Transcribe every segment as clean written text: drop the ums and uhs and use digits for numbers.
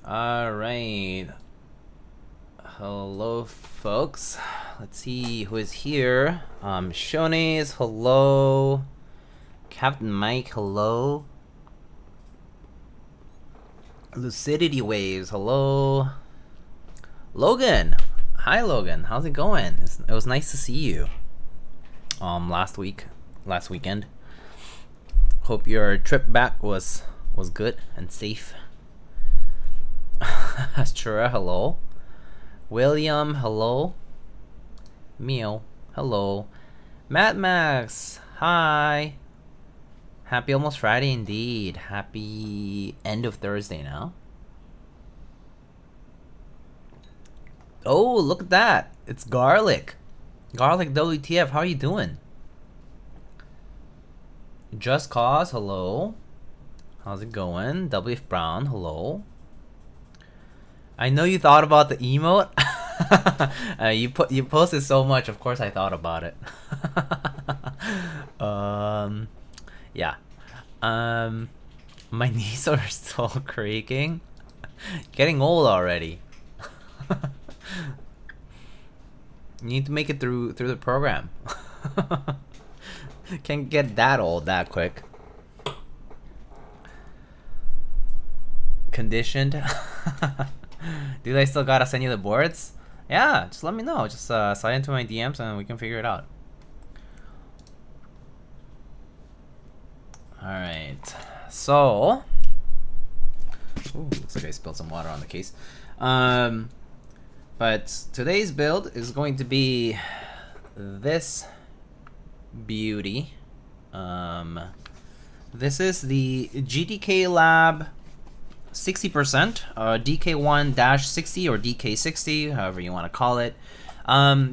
All right. Hello, folks. Let's see who is here. Shones, hello. Captain Mike, hello. Lucidity Waves, hello. Logan, hi Logan. How's it going? It was nice to see you. Last weekend. Hope your trip back was good and safe. Astura, hello. William, hello. Meow, hello. Mad Max, hi. Happy almost Friday indeed. Happy end of Thursday now. Oh, look at that. It's Garlic. Garlic WTF, how are you doing? Just Cause, hello. How's it going? WF Brown, hello. I know you thought about the emote. You posted so much, of course I thought about it. Yeah. My knees are still creaking. Getting old already. You need to make it through the program. Can't get that old that quick. Conditioned. Dude, I still gotta send you the boards? Yeah, just let me know. Just slide into my DMs and we can figure it out. Alright. So... Ooh, looks like I spilled some water on the case. But today's build is going to be this beauty. This is the GDK Lab 60%, DK1-60 or DK60, however you want to call it.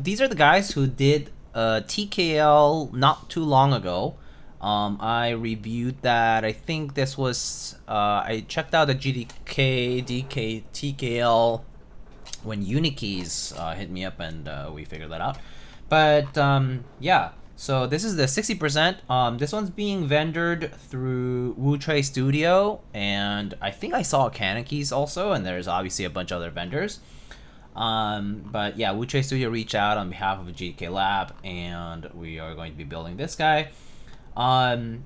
These are the guys who did TKL not too long ago. I reviewed that. I think this was I checked out the GDK TKL when Unikeys hit me up and we figured that out. But yeah, so this is the 60%. This one's being vendored through Wuque Studio, and I think I saw Keycaps also, and there's obviously a bunch of other vendors. But yeah, Wuque Studio reached out on behalf of GDK Lab, and we are going to be building this guy. So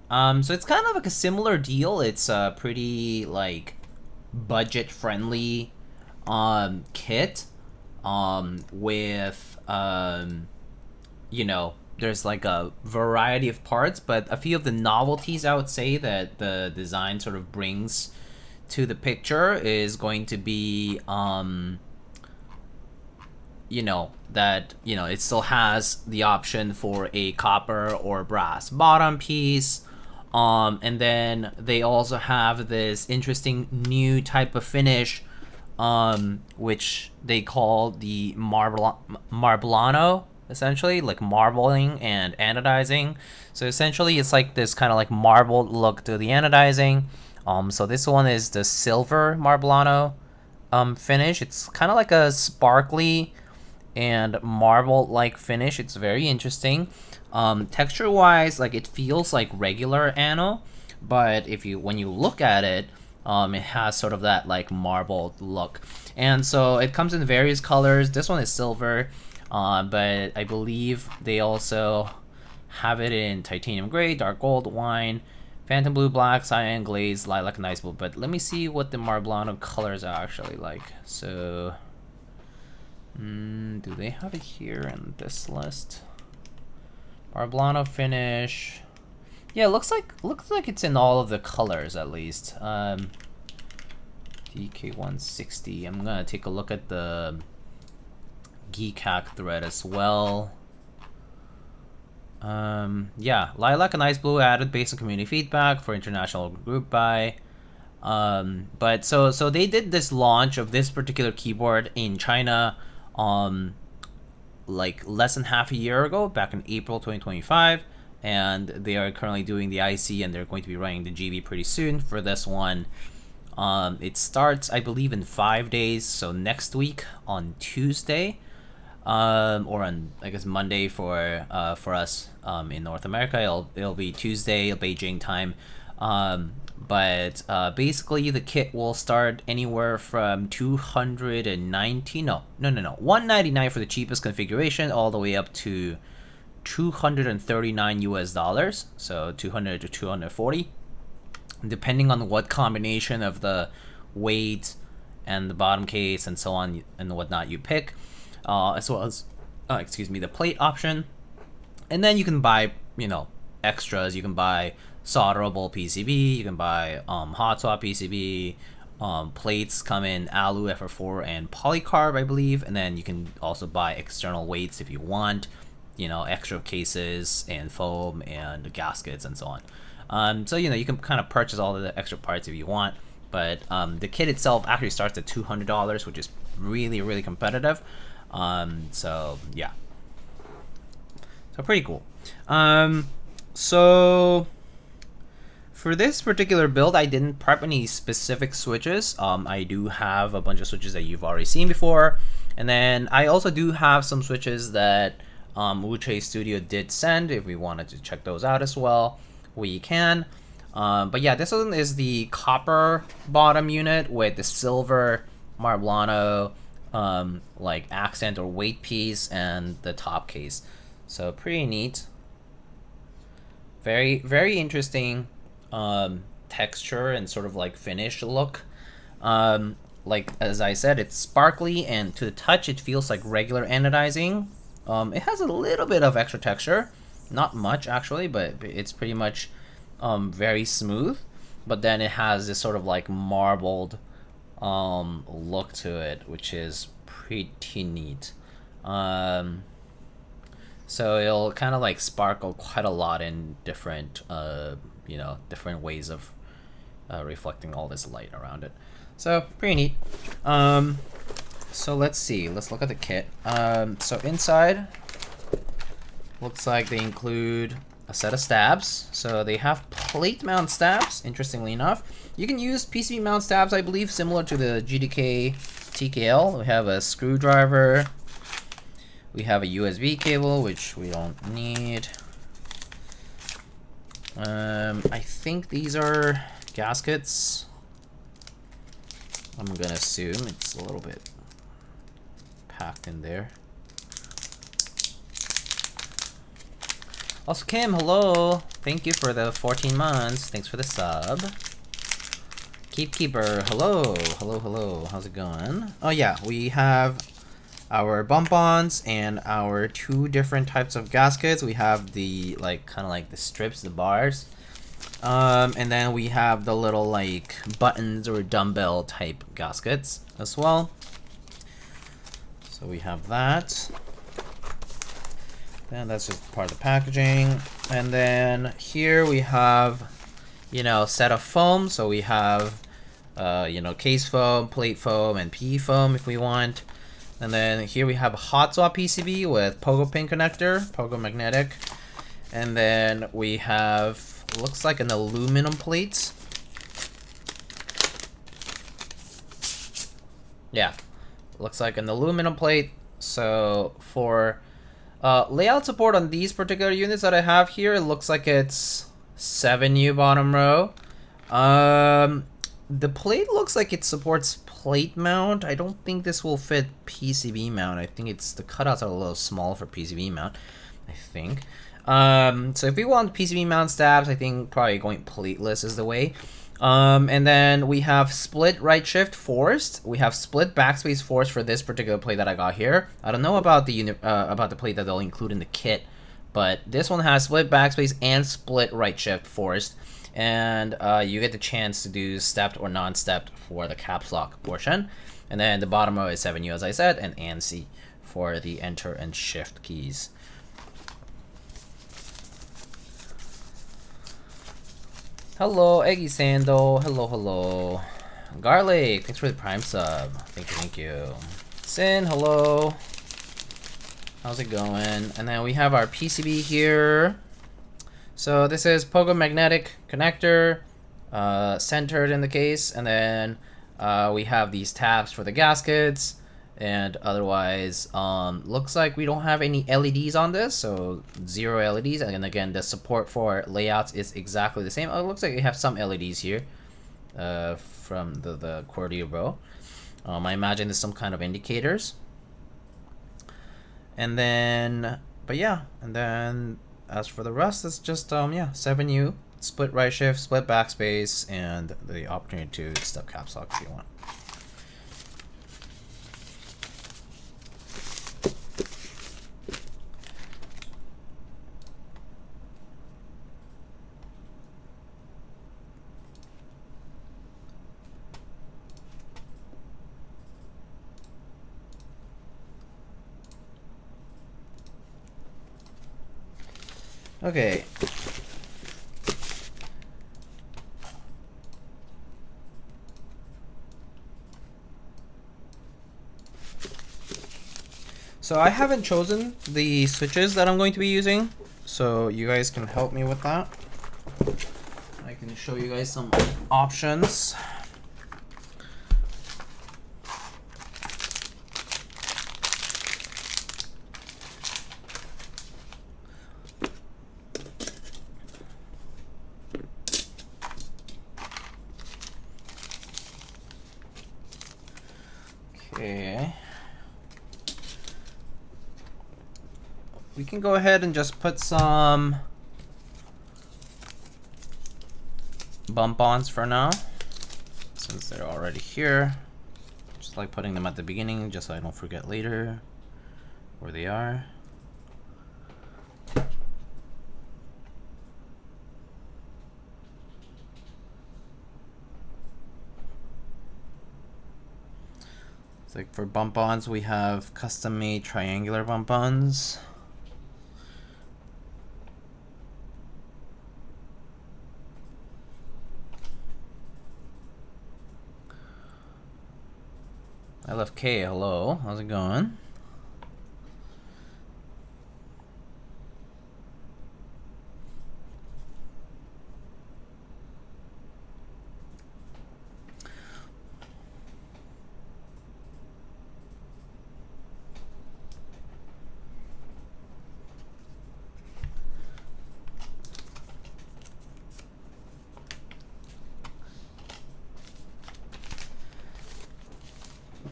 it's kind of like a similar deal. It's a pretty like budget friendly kit with you know, there's like a variety of parts, but a few of the novelties I would say that the design sort of brings to the picture is going to be you know, that, you know, it still has the option for a copper or brass bottom piece. And then they also have this interesting new type of finish, which they call the marblano, essentially, like marbling and anodizing. So essentially, it's like this kind of like marbled look to the anodizing. So this one is the silver marblano finish. It's kind of like a sparkly and marble-like finish. It's very interesting. Texture-wise, like it feels like regular ano, but when you look at it, it has sort of that like marble look. And so it comes in various colors. This one is silver, but I believe they also have it in titanium gray, dark gold, wine, phantom blue, black, cyan, glaze, lilac, and ice blue. But let me see what the marblano colors are actually like. So do they have it here in this list? Marblano finish. Yeah, looks like it's in all of the colors at least. DK1-60. I'm gonna take a look at the Keycaps thread as well. Yeah, lilac and ice blue added based on community feedback for international group buy. But so they did this launch of this particular keyboard in China like less than half a year ago, back in April 2025, and they are currently doing the IC, and they're going to be running the GB pretty soon for this one. It starts, I believe, in 5 days, so next week on Tuesday, or on, I guess, Monday for us in North America. It'll be Tuesday, Beijing time. But basically the kit will start anywhere from 290, no, 199 for the cheapest configuration, all the way up to 239 US dollars, so 200 to 240, depending on what combination of the weight and the bottom case and so on and whatnot you pick, as well as the plate option. And then you can buy, extras. You can buy solderable PCB, you can buy hot swap PCB, plates come in alu FR4 and polycarb, I believe, and then you can also buy external weights if you want, extra cases and foam and gaskets and so on. So you can kind of purchase all of the extra parts if you want, but the kit itself actually starts at $200, which is really, really competitive. So yeah, so pretty cool. So for this particular build, I didn't prep any specific switches. I do have a bunch of switches that you've already seen before, and then I also do have some switches that Wuque Studio did send. If we wanted to check those out as well, we can. But yeah, this one is the copper bottom unit with the silver Marblano like accent or weight piece and the top case. So pretty neat. Very, very interesting texture and sort of like finish look. Like as I said, it's sparkly, and to the touch it feels like regular anodizing. It has a little bit of extra texture, not much actually, but it's pretty much very smooth. But then it has this sort of like marbled look to it, which is pretty neat. So it'll kind of like sparkle quite a lot in different different ways of reflecting all this light around it. So pretty neat. So let's see, let's look at the kit. So inside looks like they include a set of stabs. So they have plate mount stabs, interestingly enough. You can use PCB mount stabs, I believe, similar to the GDK TKL. We have a screwdriver. We have a USB cable, which we don't need. I think these are gaskets. I'm gonna assume it's a little bit packed in there. Also, Kim, hello. Thank you for the 14 months. Thanks for the sub. Keeper, hello. Hello. How's it going? Oh yeah, we have our bump-ons and our two different types of gaskets. We have the kind of like the strips, the bars, and then we have the little like buttons or dumbbell type gaskets as well. So we have that, and that's just part of the packaging. And then here we have set of foam. So we have case foam, plate foam, and PE foam if we want. And then here we have a hot swap PCB with pogo pin connector, pogo magnetic. And then we have, looks like an aluminum plate. Yeah, looks like an aluminum plate. So for layout support on these particular units that I have here, it looks like it's 7U bottom row. The plate looks like it supports plate mount. I don't think this will fit PCB mount. I think the cutouts are a little small for PCB mount, I think. So if we want PCB mount stabs, I think probably going plateless is the way. And then we have split right shift forced. We have split backspace forced for this particular plate that I got here. I don't know about the plate that they'll include in the kit, but this one has split backspace and split right shift forced. And you get the chance to do stepped or non-stepped for the caps lock portion. And then the bottom row is 7U, as I said, and ANSI for the enter and shift keys. Hello, Eggy Sandal. Hello. Garlic, thanks for the prime sub. Thank you. Sin, hello. How's it going? And then we have our PCB here. So this is pogo magnetic connector, centered in the case, and then we have these tabs for the gaskets. And otherwise, looks like we don't have any LEDs on this, so 0 LEDs. And again, the support for layouts is exactly the same. Oh, it looks like we have some LEDs here from the Cordio Bro. I imagine there's some kind of indicators. And then, but yeah, and then as for the rest, it's just 7U, split right shift, split backspace, and the opportunity to step caps lock if you want. Okay. So I haven't chosen the switches that I'm going to be using, so you guys can help me with that. I can show you guys some options. Okay. We can go ahead and just put some bump-ons for now, since they're already here. Just like putting them at the beginning, just so I don't forget later where they are. It's like for bump-ons, we have custom-made triangular bump-ons. I love K, hello, how's it going?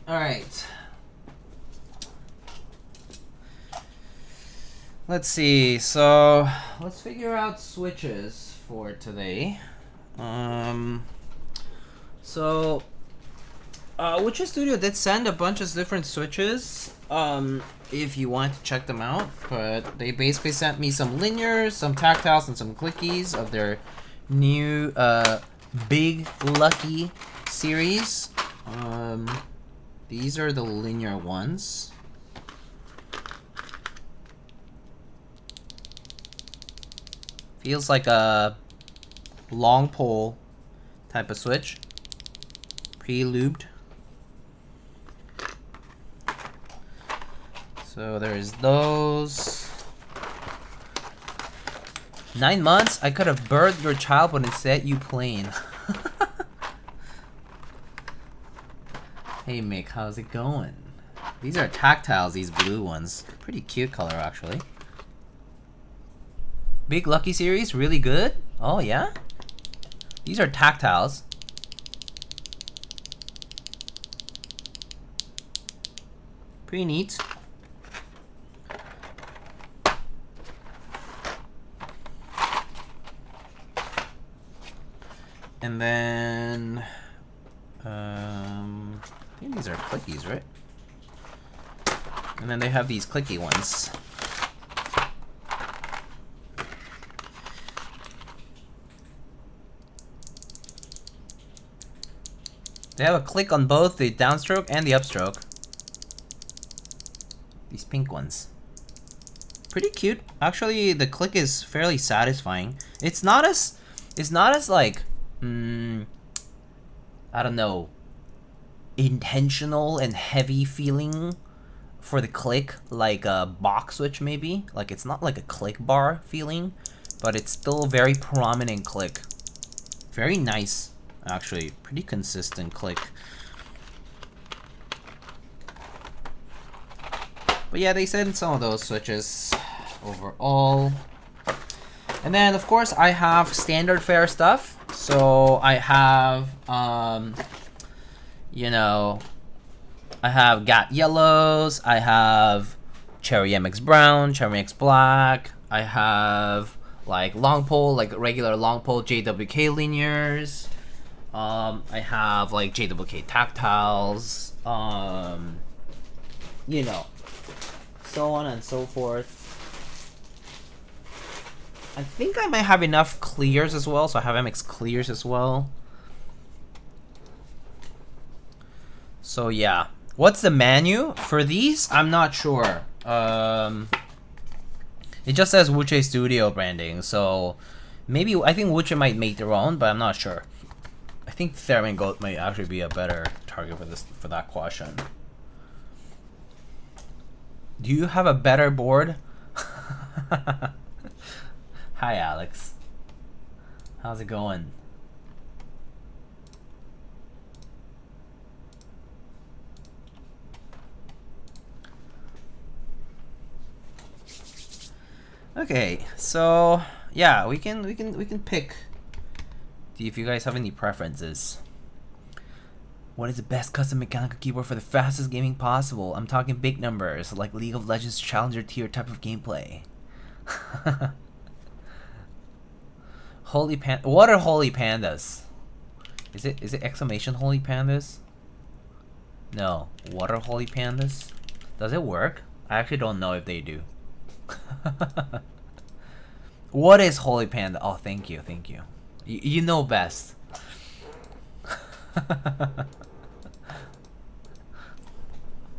All right. Let's see. So let's figure out switches for today. Wuque Studio did send a bunch of different switches. If you want to check them out, but they basically sent me some linears, some tactiles, and some clickies of their new BigLucky series. These are the linear ones. Feels like a long pole type of switch. Pre-lubed. So there's those. 9 months? I could have birthed your child, but instead you plain. Hey Mick, how's it going? These are tactiles, these blue ones. Pretty cute color, actually. BigLucky series, really good? Oh yeah? These are tactiles. Pretty neat. And then I think these are Clickies, right? And then they have these clicky ones. They have a click on both the downstroke and the upstroke. These pink ones. Pretty cute. Actually, the click is fairly satisfying. It's not as like I don't know, intentional and heavy feeling for the click like a box switch maybe. Like it's not like a click bar feeling, but it's still a very prominent click. Very nice, actually. Pretty consistent click. But yeah, they sent some of those switches overall. And then of course I have standard fare stuff. So I have you know, I have GDK Yellows, I have Cherry MX Brown, Cherry MX Black, I have like long pole, like regular long pole JWK linears. I have like JWK tactiles, you know, so on and so forth. I think I might have enough clears as well, so I have MX clears as well. So yeah, what's the menu for these? I'm not sure. It just says Wuque Studio branding, so maybe I think Wuque might make their own, but I'm not sure. I think Theremin Goat might actually be a better target for that question. Do you have a better board? Hi Alex. How's it going? Okay, so yeah, we can pick. If you guys have any preferences. What is the best custom mechanical keyboard for the fastest gaming possible? I'm talking big numbers, like League of Legends Challenger tier type of gameplay. Holy Panda. What are Holy Pandas? Is it exclamation Holy Pandas? No. What are Holy Pandas? Does it work? I actually don't know if they do. What is Holy Panda? Oh, thank you, thank you. You know best.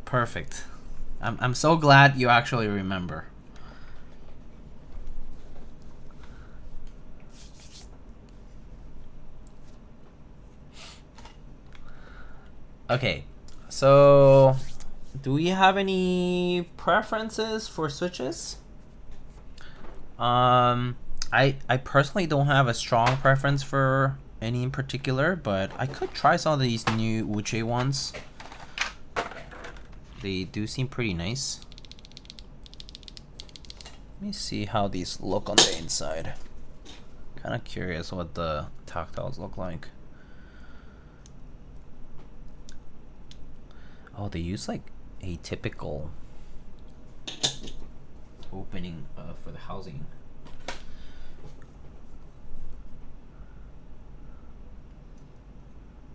Perfect. I'm so glad you actually remember. Okay, so do we have any preferences for switches? I personally don't have a strong preference for any in particular, but I could try some of these new Wuque ones. They do seem pretty nice. Let me see how these look on the inside. Kind of curious what the tactiles look like. Oh, they use like a typical opening for the housing.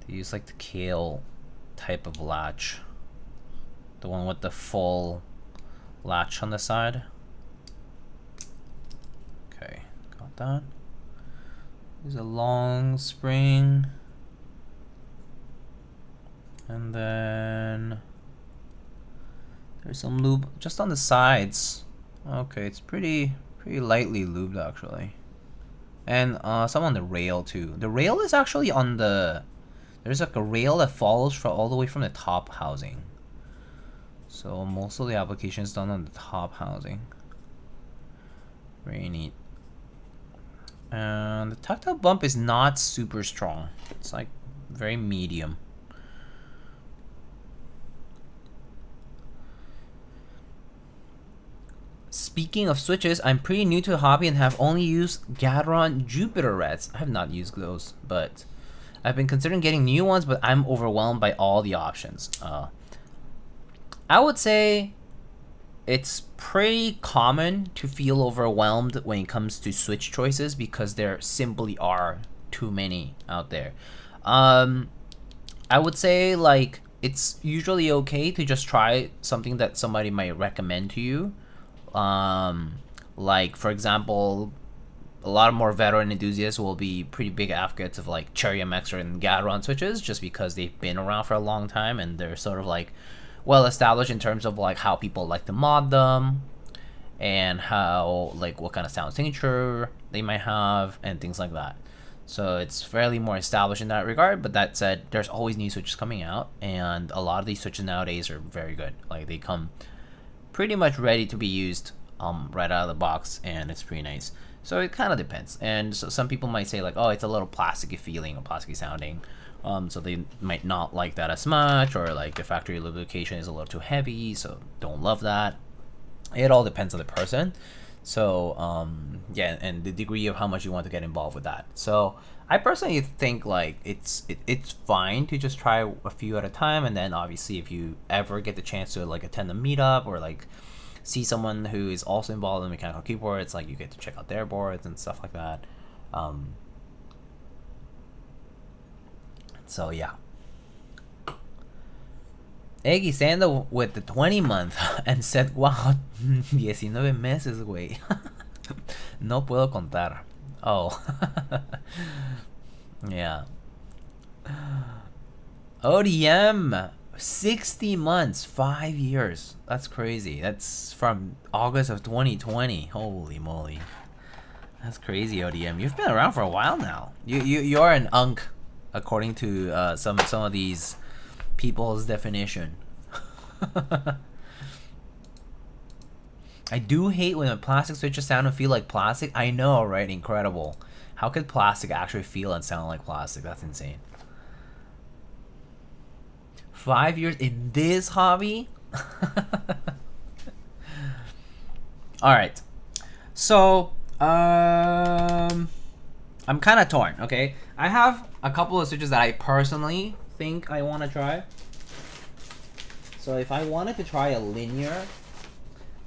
They use like the Kale type of latch. The one with the full latch on the side. Okay, got that. There's a long spring. And then there's some lube just on the sides. Okay, it's pretty lightly lubed actually. And some on the rail too. The rail is actually on the, there's like a rail that follows from all the way from the top housing. So most of the application is done on the top housing. Very neat. And the tactile bump is not super strong. It's like very medium. Speaking of switches, I'm pretty new to the hobby and have only used Gateron Jupiter Reds. I have not used those, but I've been considering getting new ones, but I'm overwhelmed by all the options. I would say it's pretty common to feel overwhelmed when it comes to switch choices because there simply are too many out there. I would say like it's usually okay to just try something that somebody might recommend to you. Like for example, a lot of more veteran enthusiasts will be pretty big advocates of like Cherry MX and Gateron switches just because they've been around for a long time and they're sort of like well established in terms of like how people like to mod them and how like what kind of sound signature they might have and things like that. So it's fairly more established in that regard, but that said, there's always new switches coming out and a lot of these switches nowadays are very good. Like they come pretty much ready to be used right out of the box and it's pretty nice. So it kind of depends. And so some people might say like, oh, it's a little plasticky feeling or plasticky sounding. So they might not like that as much, or like the factory lubrication is a little too heavy, so don't love that. It all depends on the person. So yeah, and the degree of how much you want to get involved with that. So I personally think like it's fine to just try a few at a time, and then obviously if you ever get the chance to like attend a meetup or like see someone who is also involved in mechanical keyboards, like you get to check out their boards and stuff like that. So yeah. Eggy Sando with the 20 month and said, wow, 19 meses, güey. No puedo contar. Oh. Yeah. ODM, 60 months, 5 years. That's crazy. That's from August of 2020. Holy moly. That's crazy, ODM. You've been around for a while now. You're an unk, according to some of these people's definition. I do hate when the plastic switches sound and feel like plastic. I know, right? Incredible. How could plastic actually feel and sound like plastic? That's insane. 5 years in this hobby? Alright. So, I'm kind of torn, okay? I have a couple of switches that I personally think I want to try. So if I wanted to try a linear,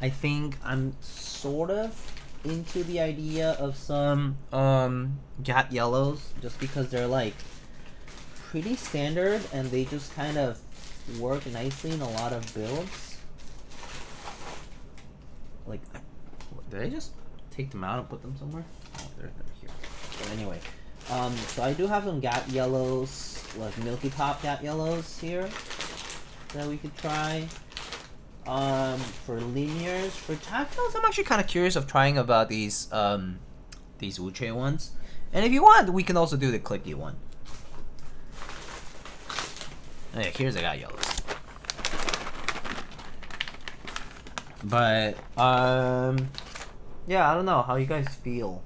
I think I'm sort of into the idea of some GAT yellows, just because they're like pretty standard and they just kind of work nicely in a lot of builds. Like, did I just take them out and put them somewhere? Oh, they're here. But anyway, so I do have some GAT yellows, like milky top GAT yellows here that we could try. For linears, for tactiles, I'm actually kind of curious of trying about these Wuque ones. And if you want, we can also do the Clicky one. Oh, yeah, here's the GAT yellows. But yeah, I don't know how you guys feel.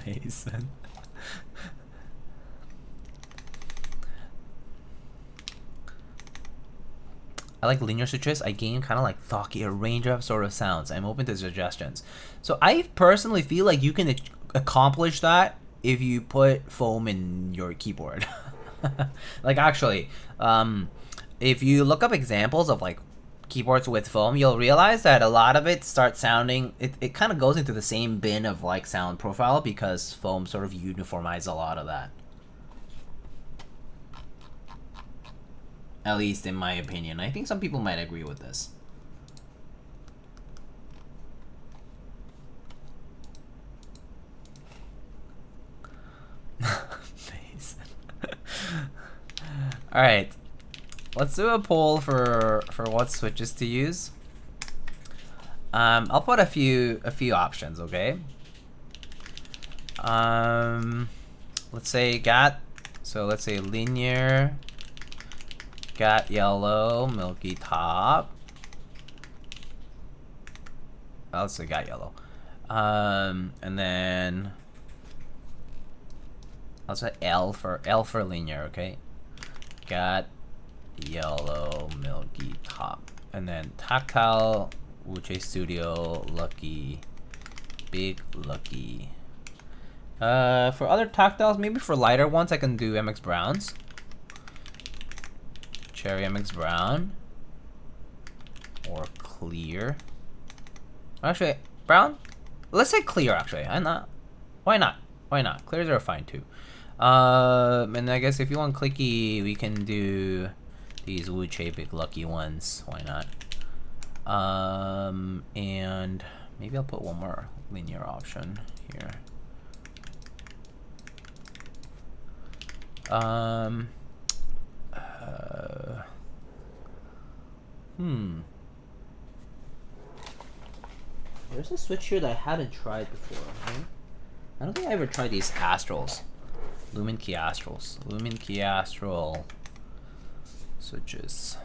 Mason. I like linear switches. I gain kind of like thocky, a range of sort of sounds. I'm open to suggestions. So I personally feel like you can accomplish that if you put foam in your keyboard. Like actually, if you look up examples of like keyboards with foam, you'll realize that a lot of it starts sounding, it kind of goes into the same bin of like sound profile because foam sort of uniformizes a lot of that. At least in my opinion. I think some people might agree with this. Alright. Let's do a poll for what switches to use. I'll put a few options, okay? Let's say GAT. So let's say linear, GAT yellow, milky top. Oh, let's say GAT yellow. And then I'll say L for linear, okay? GAT yellow, milky top. And then tactile, Wuque Studio, Lucky, BigLucky. For other tactiles, maybe for lighter ones, I can do MX Browns. Cherry MX Brown. Or clear. Actually, brown? Let's say clear, actually. Why not? Why not? Clears are fine, too. And I guess if you want clicky, we can do these Wuque BigLucky ones. Why not? And maybe I'll put one more linear option here. There's a switch here that I hadn't tried before, right? I don't think I ever tried these Astrals. Lumen Key Astrals. Lumen Key Astral switches.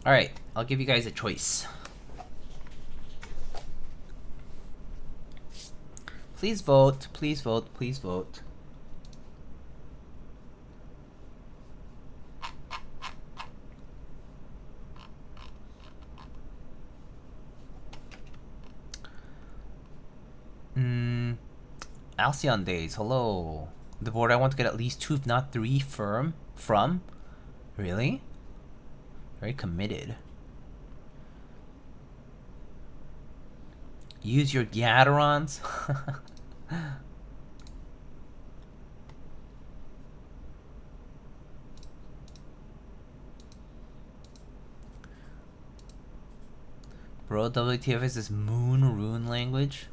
Alright, I'll give you guys a choice. Please vote, please vote, please vote. Alcyon Days, hello. The board I want to get at least 2 if not 3 from? Really? Very committed. Use your Gaterons? Bro, WTF is this moon rune language?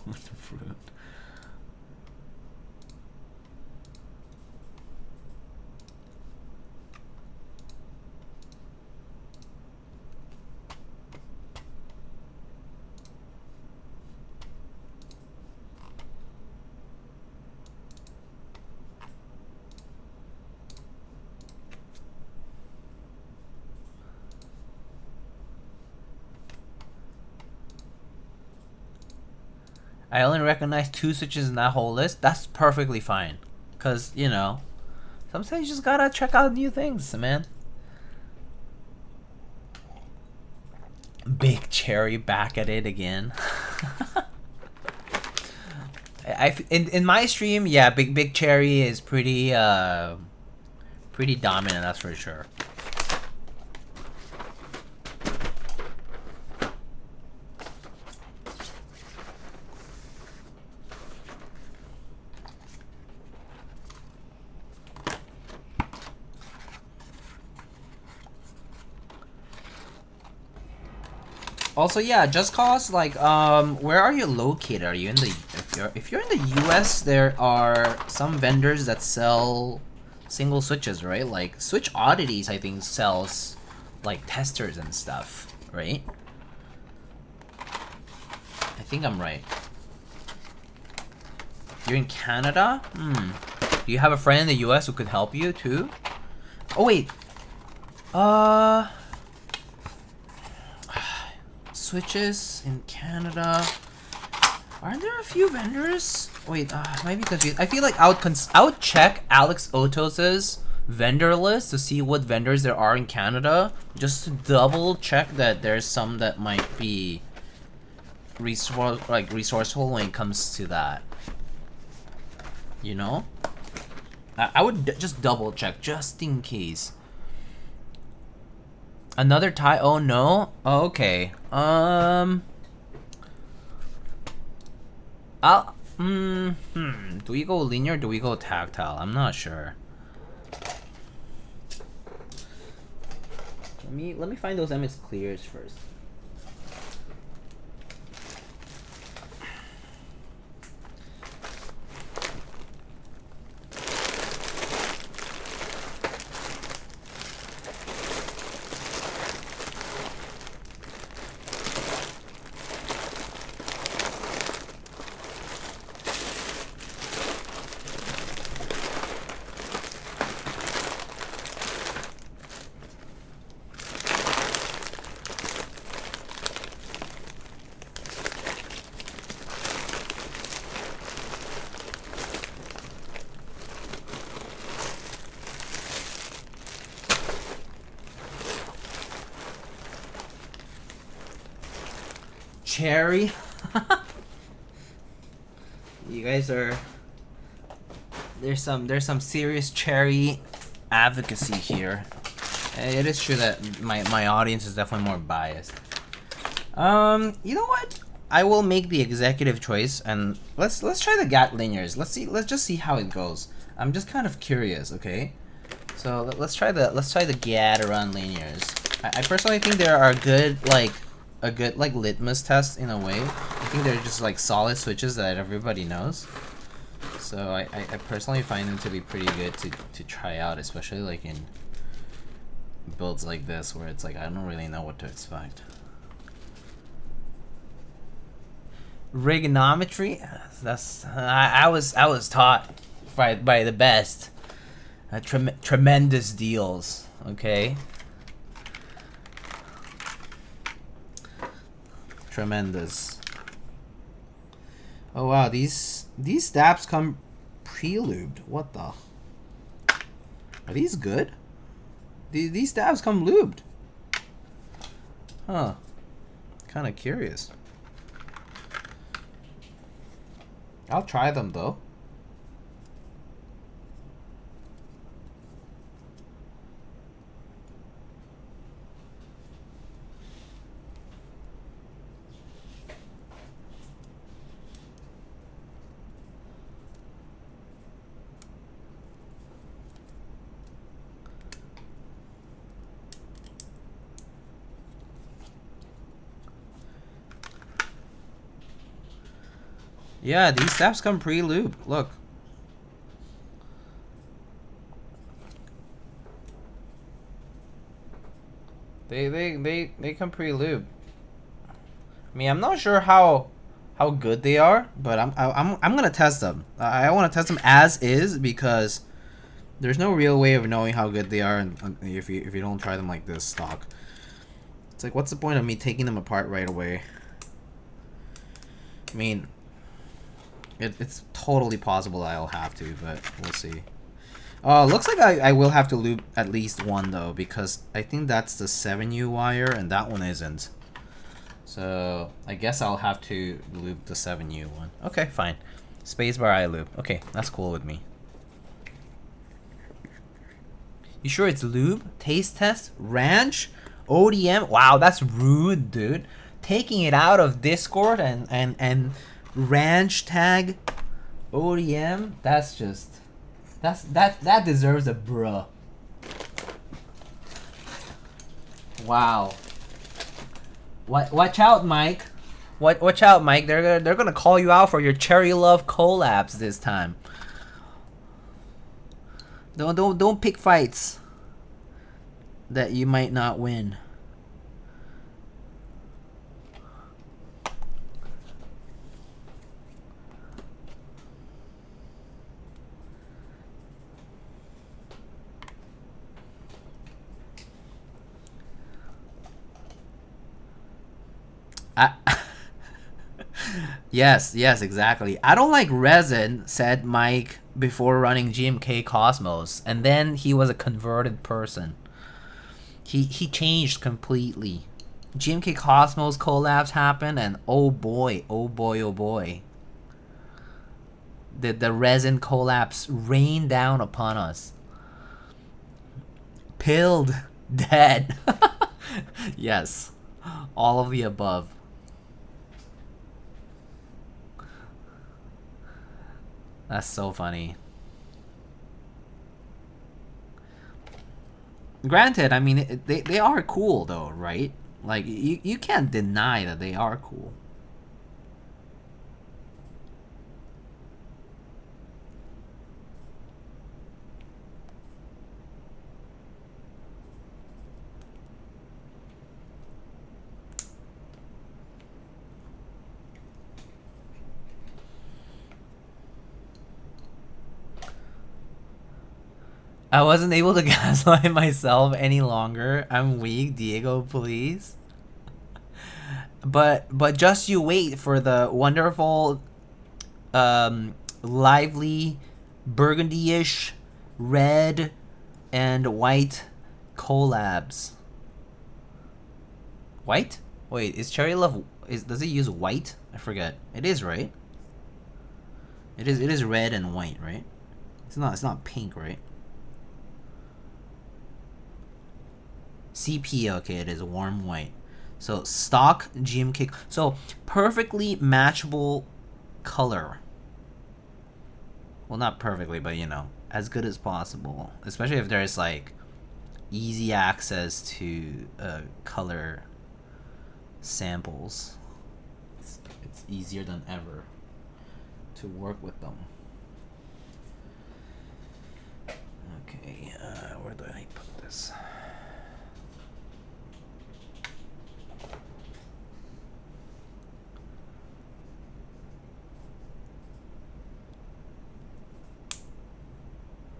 Moon rune. I only recognize 2 switches in that whole list. That's perfectly fine. Because, you know, sometimes you just gotta check out new things, man. Big Cherry back at it again. In my stream, yeah, Big Cherry is pretty pretty dominant, that's for sure. Also, yeah, just cause like where are you located? Are you in the if you're in the US, there are some vendors that sell single switches, right? Like Switch Oddities I think sells like testers and stuff, right? I think I'm right. You're in Canada? Do you have a friend in the US who could help you too? Oh wait. Switches in Canada. Aren't there a few vendors? Wait, I might be confused. I feel like I would check Alex Otos's vendor list to see what vendors there are in Canada, just to double check that there's some that might be resourceful when it comes to that. You know? I would just double check just in case. Another tie? Oh no. Oh, okay. Do we go linear or do we go tactile? I'm not sure. Let me find those MS clears first. Cherry. You guys are there's some serious cherry advocacy here. It is true that my audience is definitely more biased. You know what? I will make the executive choice and let's try the GAT linears. Let's just see how it goes. I'm just kind of curious, okay? So let's try the Gateron linears. I personally think there are a good litmus test in a way. I think they're just like solid switches that everybody knows. So I personally find them to be pretty good to try out, especially like in builds like this where it's like I don't really know what to expect. Rigonometry, that's I was taught by the best. Tremendous deals, okay? Tremendous. Oh wow, these stabs come pre-lubed. What the? Are these good? These stabs come lubed. Huh. Kind of curious. I'll try them though. Yeah, these steps come pre-lube. Look. They come pre-lube. I mean, I'm not sure how good they are, but I'm gonna test them. I want to test them as is because there's no real way of knowing how good they are if you don't try them like this stock. It's like, what's the point of me taking them apart right away? I mean, it's totally possible I'll have to, but we'll see. Looks like I will have to lube at least one though, because I think that's the 7U wire and that one isn't. So I guess I'll have to lube the 7U one. Okay, fine. Spacebar I lube. Okay, that's cool with me. You sure it's lube? Taste test? Ranch? ODM? Wow, that's rude, dude. Taking it out of Discord and ranch tag ODM? That's just... That deserves a bruh. Wow. Watch out, Mike. Watch out, Mike. They're gonna call you out for your Cherry Love collabs this time. Don't pick fights that you might not win. Yes, exactly. I don't like resin, said Mike before running GMK Cosmos, and then he was a converted person. He changed completely. GMK Cosmos collabs happened, and oh boy. The resin collapse rained down upon us. Pilled, dead. Yes, all of the above. That's so funny. Granted, I mean, they are cool though, right? Like, you can't deny that they are cool. I wasn't able to gaslight myself any longer. I'm weak, Diego, please. But just you wait for the wonderful, lively, burgundy-ish, red, and white collabs. White? Wait, is Cherry Love... does it use white? I forget. It is, right? It is red and white, right? It's not pink, right? CP, okay, it is warm white. So stock GMK, so perfectly matchable color. Well, not perfectly, but you know, as good as possible. Especially if there's like easy access to color samples. It's easier than ever to work with them. Okay, where do I put this?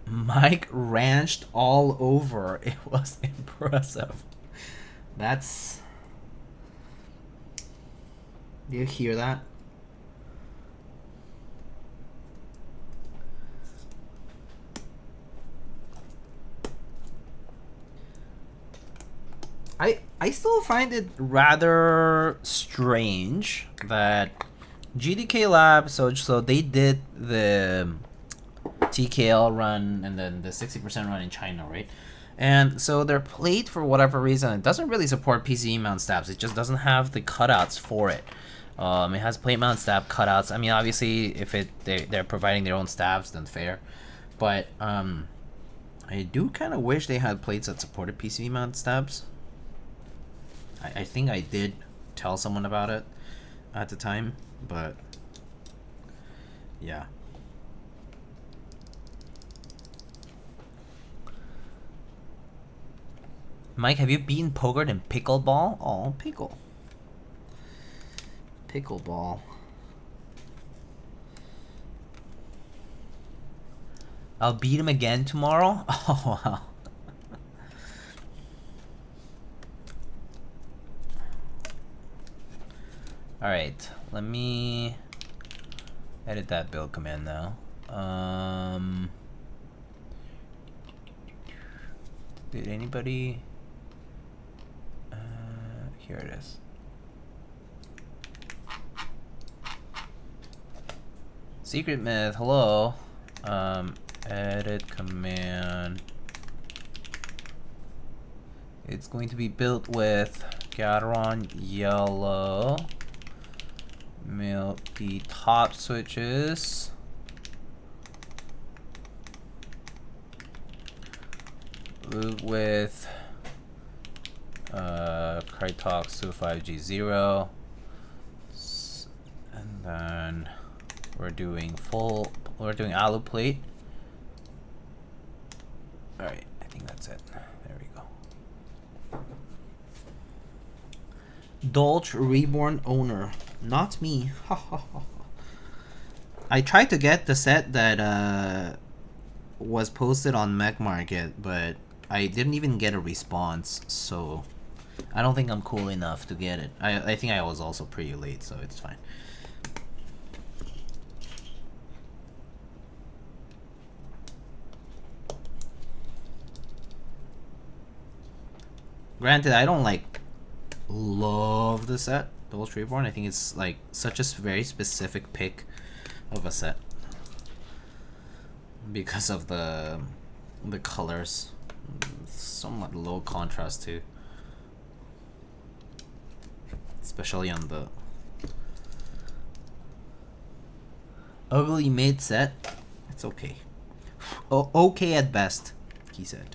Mike ranched all over. It was impressive. That's... Do you hear that? I still find it rather strange that GDK Lab, so they did the TKL run and then the 60% run in China, right? And so their plate, for whatever reason, it doesn't really support PCB mount stabs. It just doesn't have the cutouts for it. It has plate mount stab cutouts. I mean, obviously, if they're providing their own stabs, then fair. But I do kind of wish they had plates that supported PCB mount stabs. I think I did tell someone about it at the time, but yeah. Mike, have you beaten pokered in pickleball? Oh, pickleball. I'll beat him again tomorrow? Oh, wow. Alright, let me edit that build command now. Did anybody... here it is. Secret myth, hello. Edit command. It's going to be built with Gateron Yellow, milky top switches, Lube with Krytox 25G0, and then we're doing alu plate. Alright, I think that's it. There we go. Dolch Reborn owner. Not me. I tried to get the set that was posted on Mech Market, but I didn't even get a response, so I don't think I'm cool enough to get it. I think I was also pretty late, so it's fine. Granted, I don't like love the set, Dolch Reborn. I think it's like such a very specific pick of a set because of the colors. Somewhat low contrast too, especially on the ugly mid set. It's okay. Okay at best, he said.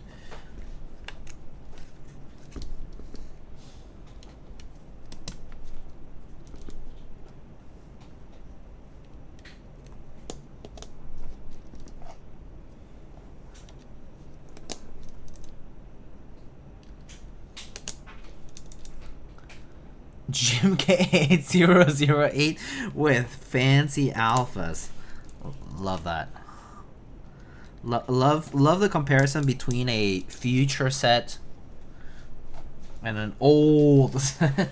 GMK 8008 with fancy alphas. Love that. Love the comparison between a future set and an old set.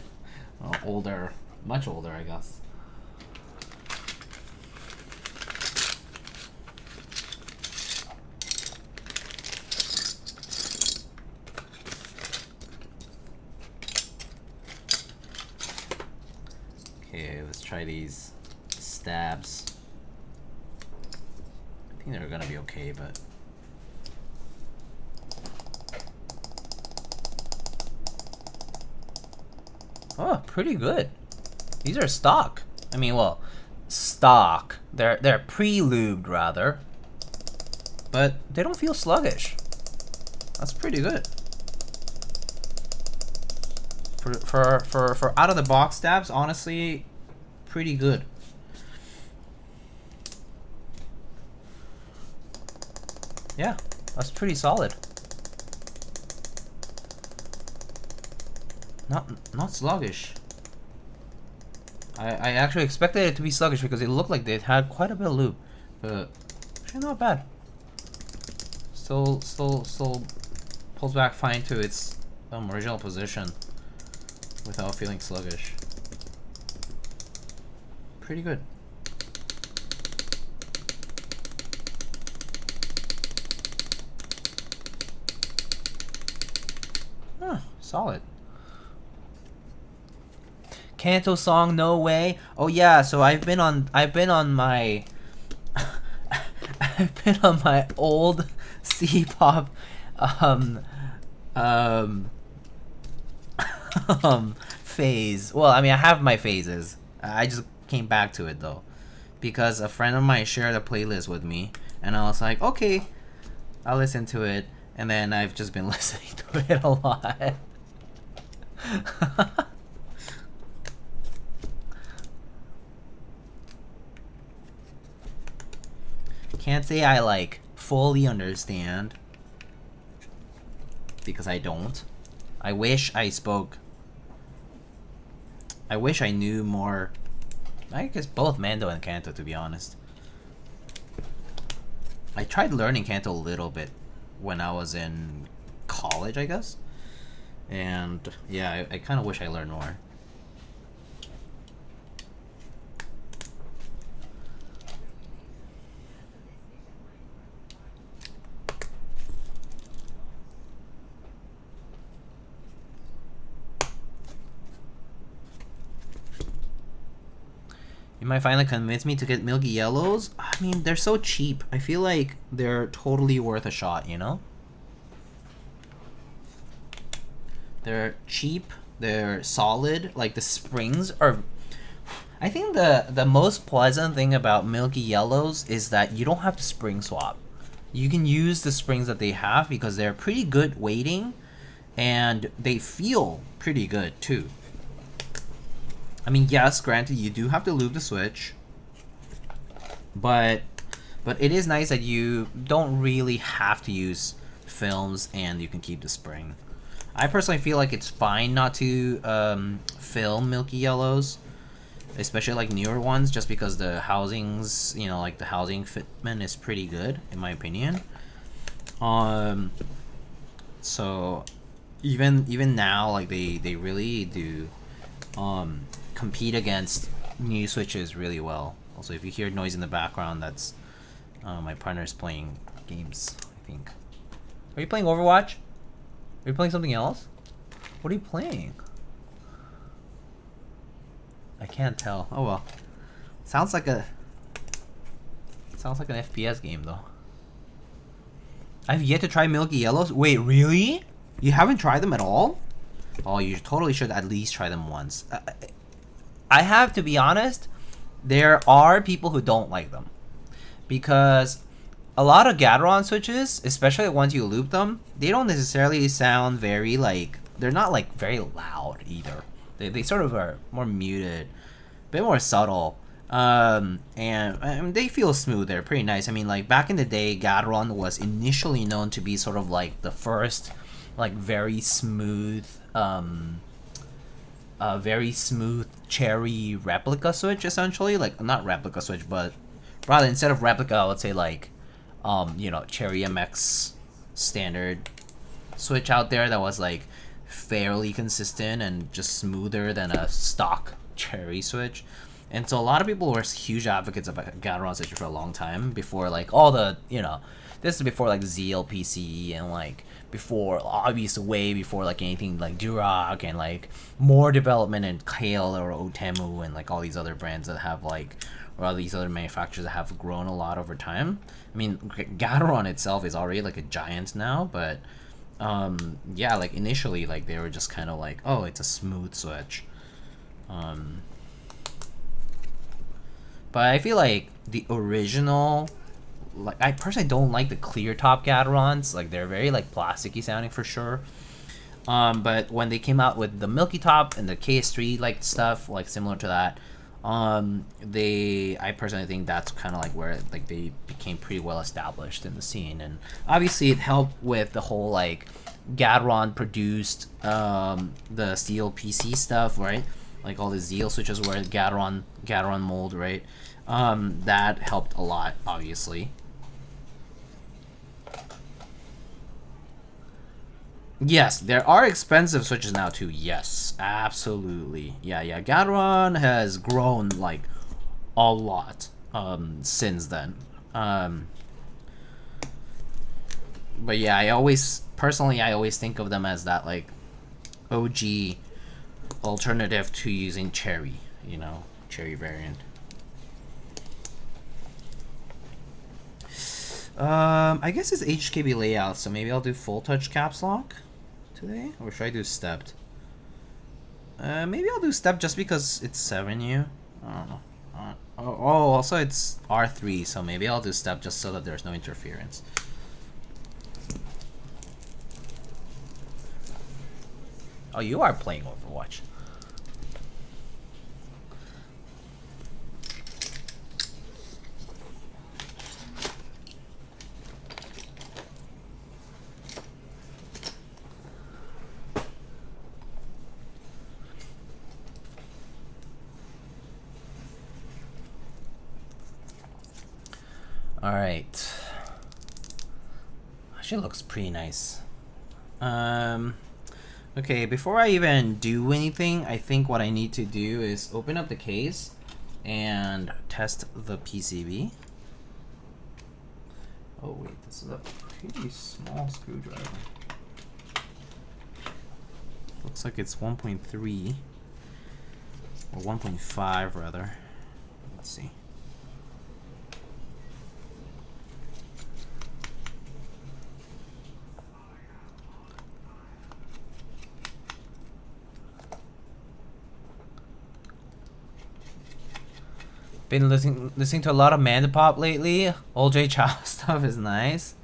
Well, older, much older, I guess. Okay, let's try these stabs. I think they're gonna be okay, but oh, pretty good. These are stock. I mean, well, stock. They're pre-lubed rather, but they don't feel sluggish. That's pretty good. For out of the box stabs, honestly, pretty good. Yeah, that's pretty solid. Not sluggish. I actually expected it to be sluggish because it looked like they had quite a bit of lube, but actually not bad. Still pulls back fine to its original position without feeling sluggish. Pretty good. Huh, solid. Kanto song, no way. Oh yeah, so I've been on my I've been on my old C-pop um um phase. Well, I mean, I have my phases. I just came back to it though because a friend of mine shared a playlist with me, and I was like, okay, I'll listen to it, and then I've just been listening to it a lot. Can't say I like fully understand because I don't. I wish I knew more. I guess both Mando and Kanto, to be honest. I tried learning Kanto a little bit when I was in college, I guess. And yeah, I kind of wish I learned more. You might finally convince me to get milky yellows. I mean, they're so cheap. I feel like they're totally worth a shot, you know? They're cheap, they're solid, like the springs are... I think the most pleasant thing about milky yellows is that you don't have to spring swap. You can use the springs that they have because they're pretty good weighting and they feel pretty good too. I mean, yes, granted, you do have to lube the switch, but it is nice that you don't really have to use films and you can keep the spring. I personally feel like it's fine not to film milky yellows, especially like newer ones, just because the housings, you know, like the housing fitment is pretty good in my opinion. So even now, like they really do compete against new switches really well. Also, if you hear noise in the background, that's my partner's playing games, I think. Are you playing Overwatch? Are you playing something else? What are you playing? I can't tell. Oh well. Sounds like an FPS game though. I've yet to try milky yellows. Wait, really? You haven't tried them at all? Oh, you totally should at least try them once. I have to be honest, there are people who don't like them. Because a lot of Gateron switches, especially once you loop them, they don't necessarily sound very like... They're not like very loud either. They sort of are more muted, a bit more subtle. And they feel smooth. They're pretty nice. I mean, like back in the day, Gateron was initially known to be sort of like the first like very smooth cherry replica switch, essentially. Like, not replica switch, but rather instead of replica, I would say like you know, cherry MX standard switch out there that was like fairly consistent and just smoother than a stock cherry switch. And so a lot of people were huge advocates of Gateron switch for a long time, before like all the, you know, this is before like ZLPC and like before, obviously way before like anything like Duroc and like more development in Kale or Otemu and like all these other brands that have like, or all these other manufacturers that have grown a lot over time. I mean, Gateron itself is already like a giant now, but yeah, like initially like they were just kind of like, oh, it's a smooth switch. But I feel like the original, like, I personally don't like the clear top Gaterons. Like, they're very like plasticky sounding for sure. But when they came out with the milky top and the KS3 like stuff, like similar to that, I personally think that's kind of like where like they became pretty well established in the scene. And obviously it helped with the whole like Gateron produced the Steel PC stuff, right? Like all the Zeal switches were Gateron mold, right? That helped a lot, obviously. Yes, there are expensive switches now too. Yes, absolutely. Yeah. Gateron has grown like a lot since then. But yeah, I always think of them as that like OG alternative to using cherry, you know, cherry variant. I guess it's HKB layout, so maybe I'll do full touch caps lock today, or should I do stepped? Maybe I'll do stepped just because it's 7U. I don't know. Also it's R3, so maybe I'll do stepped just so that there's no interference. Oh, you are playing Overwatch. All right. Actually looks pretty nice. Okay, before I even do anything, I think what I need to do is open up the case and test the PCB. Oh wait, this is a pretty small screwdriver. Looks like it's 1.3 or 1.5 rather. Let's see. Been listening to a lot of Mandapop lately. Old J Chow stuff is nice.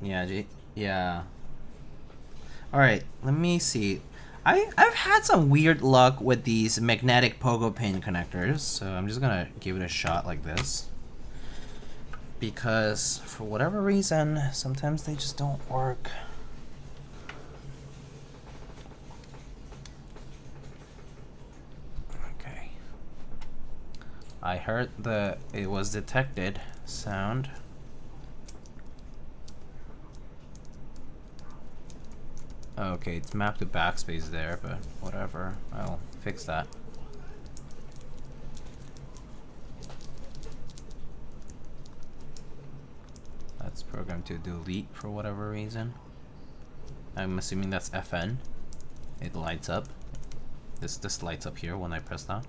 Yeah, yeah. All right, let me see. I've had some weird luck with these magnetic pogo pin connectors, so I'm just gonna give it a shot like this. Because for whatever reason, sometimes they just don't work. I heard the it was detected sound. Okay, it's mapped to backspace there, but whatever. I'll fix that. That's programmed to delete for whatever reason. I'm assuming that's FN. It lights up. This lights up here when I press that.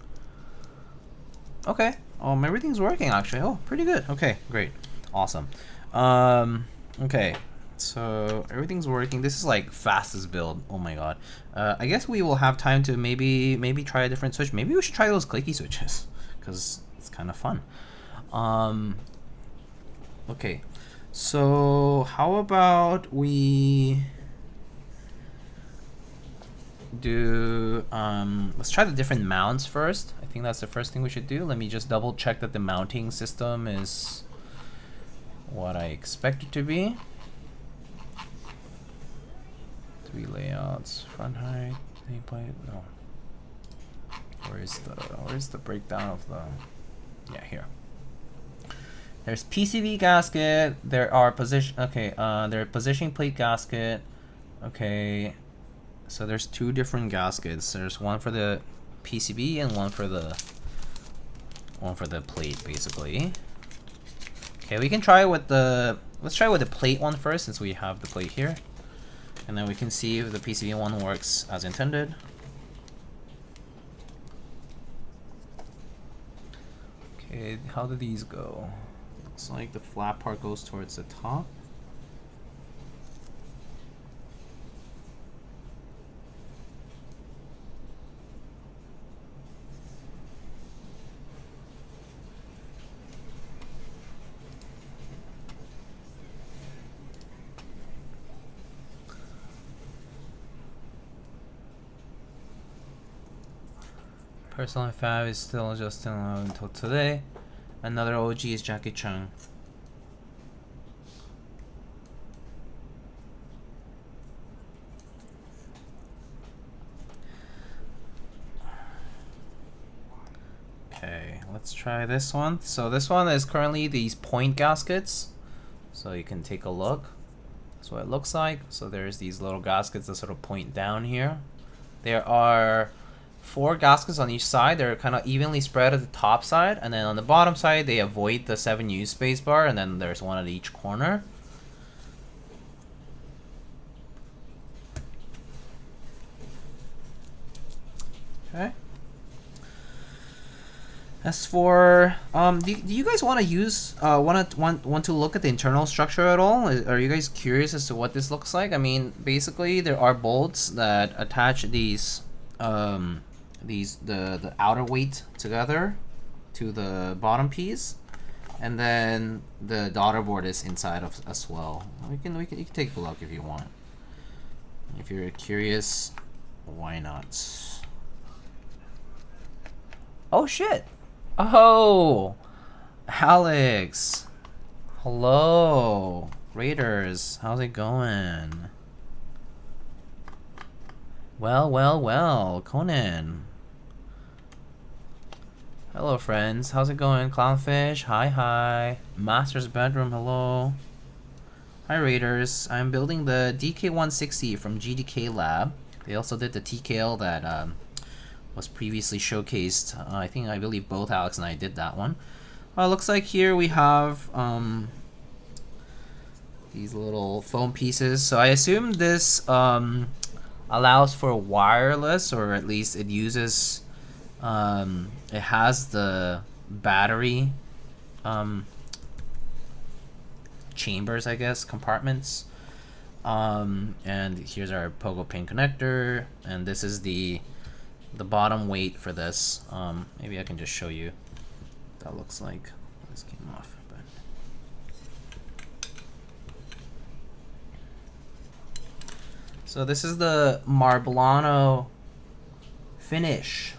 Okay, everything's working actually. Oh, pretty good. Okay, great, awesome. Okay, so everything's working. This is like fastest build. Oh my god. I guess we will have time to maybe try a different switch. Maybe we should try those clicky switches because it's kind of fun. Okay, so how about we do let's try the different mounts first. I think that's the first thing we should do. Let me just double check that the mounting system is what I expect it to be. 3 layouts, front height, nameplate. No, where's the breakdown of the, yeah, here. There's PCB gasket, there are there positioning plate gasket. Okay, so there's 2 different gaskets. There's one for the PCB and one for the plate, basically. Okay, we can try with the, let's try with the plate one first since we have the plate here, and then we can see if the PCB one works as intended. Okay, how do these go? Looks like the flat part goes towards the top. Personal Fab is still just until today. Another OG is Jackie Chung. Okay, let's try this one. So this one is currently these point gaskets. So you can take a look. That's what it looks like. So there's these little gaskets that sort of point down here. There are 4 gaskets on each side. They're kind of evenly spread at the top side, and then on the bottom side they avoid the 7U spacebar, and then there's one at each corner. As for do you guys want to use want to look at the internal structure at all? Are you guys curious as to what this looks like? I mean, basically there are bolts that attach these the outer weight together to the bottom piece, and then the daughter board is inside of as well. You can take a look if you want. If you're curious, why not? Oh shit. Oh, Alex. Hello, Raiders. How's it going? Well, Conan. Hello, friends. How's it going? Clownfish. Hi. Master's bedroom. Hello. Hi, Raiders. I'm building the DK1-60 from GDK Lab. They also did the TKL that was previously showcased. I believe both Alex and I did that one. Looks like here we have these little foam pieces. So I assume this allows for wireless, or at least it uses it has the battery chambers, I guess, compartments. And here's our pogo pin connector, and this is the bottom weight for this. Maybe I can just show you what that looks like. This came off, but so this is the Marblano finish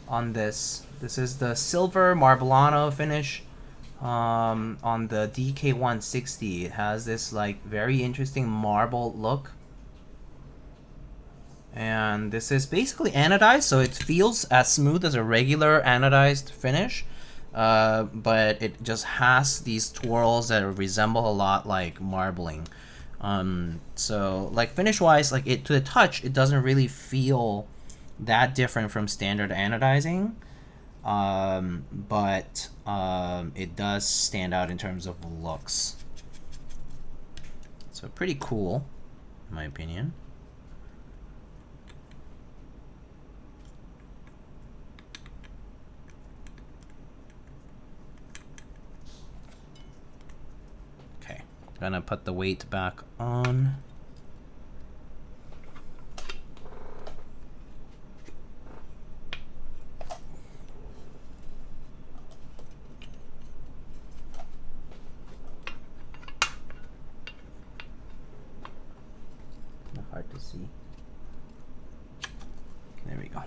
on this. This is the silver Marblano finish on the DK1-60. It has this like very interesting marble look. And this is basically anodized, so it feels as smooth as a regular anodized finish, but it just has these twirls that resemble a lot like marbling. So like finish-wise, like to the touch, it doesn't really feel that different from standard anodizing, but it does stand out in terms of looks. So pretty cool, in my opinion. Gonna put the weight back on. Hard to see. There we go.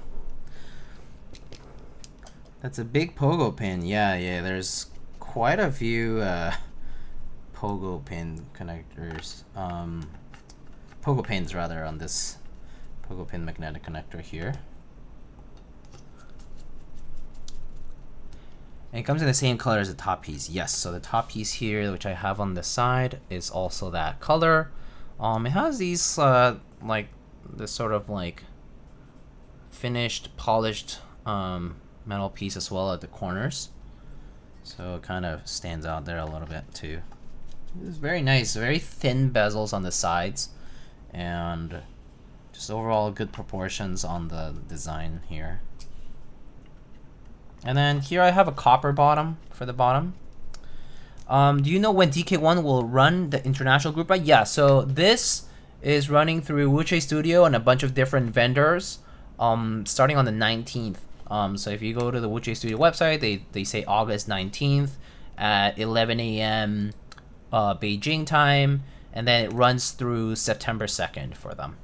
That's a big pogo pin. Yeah, there's quite a few pogo pin connectors, pogo pins rather, on this pogo pin magnetic connector here. And it comes in the same color as the top piece. Yes, so the top piece here, which I have on the side, is also that color. It has these like this sort of like finished, polished metal piece as well at the corners, so it kind of stands out there a little bit too. It's very nice, very thin bezels on the sides, and just overall good proportions on the design here. And then here I have a copper bottom for the bottom. Do you know when DK1 will run the international group buy? Yeah, so this is running through Wuque Studio and a bunch of different vendors, starting on the 19th. So if you go to the Wuque Studio website, they say August 19th at 11 a.m. Beijing time, and then it runs through September 2nd for them.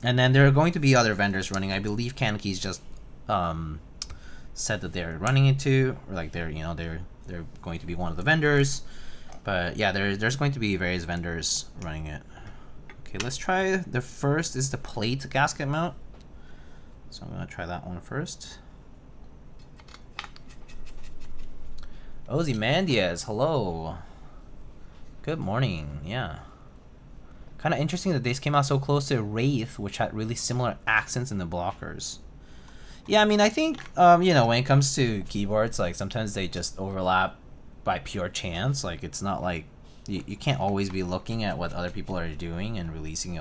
And then there are going to be other vendors running. I believe Keycaps just said that they're running it too, or like they're going to be one of the vendors. But yeah, there's going to be various vendors running it. Okay, let's try the first is the plate gasket mount. So I'm gonna try that one first. Ozymandias, hello. Good morning. Yeah. Kind of interesting that this came out so close to Wraith, which had really similar accents in the blockers. Yeah, I mean, I think, you know, when it comes to keyboards, like, sometimes they just overlap by pure chance. Like, it's not like, you can't always be looking at what other people are doing and releasing,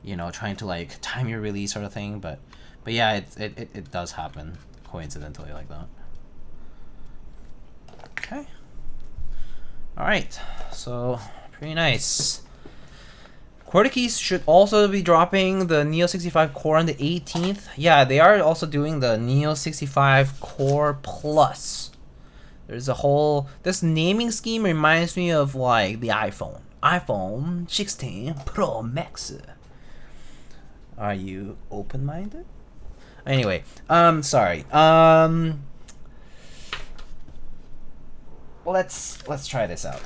you know, trying to like time your release sort of thing. But yeah, it does happen coincidentally like that. Okay. All right. So pretty nice. Keycaps should also be dropping the Neo 65 Core on the 18th. Yeah, they are also doing the Neo 65 Core Plus. There's a whole... This naming scheme reminds me of like the iPhone. iPhone 16 Pro Max. Are you open-minded? Anyway, sorry. Let's try this out.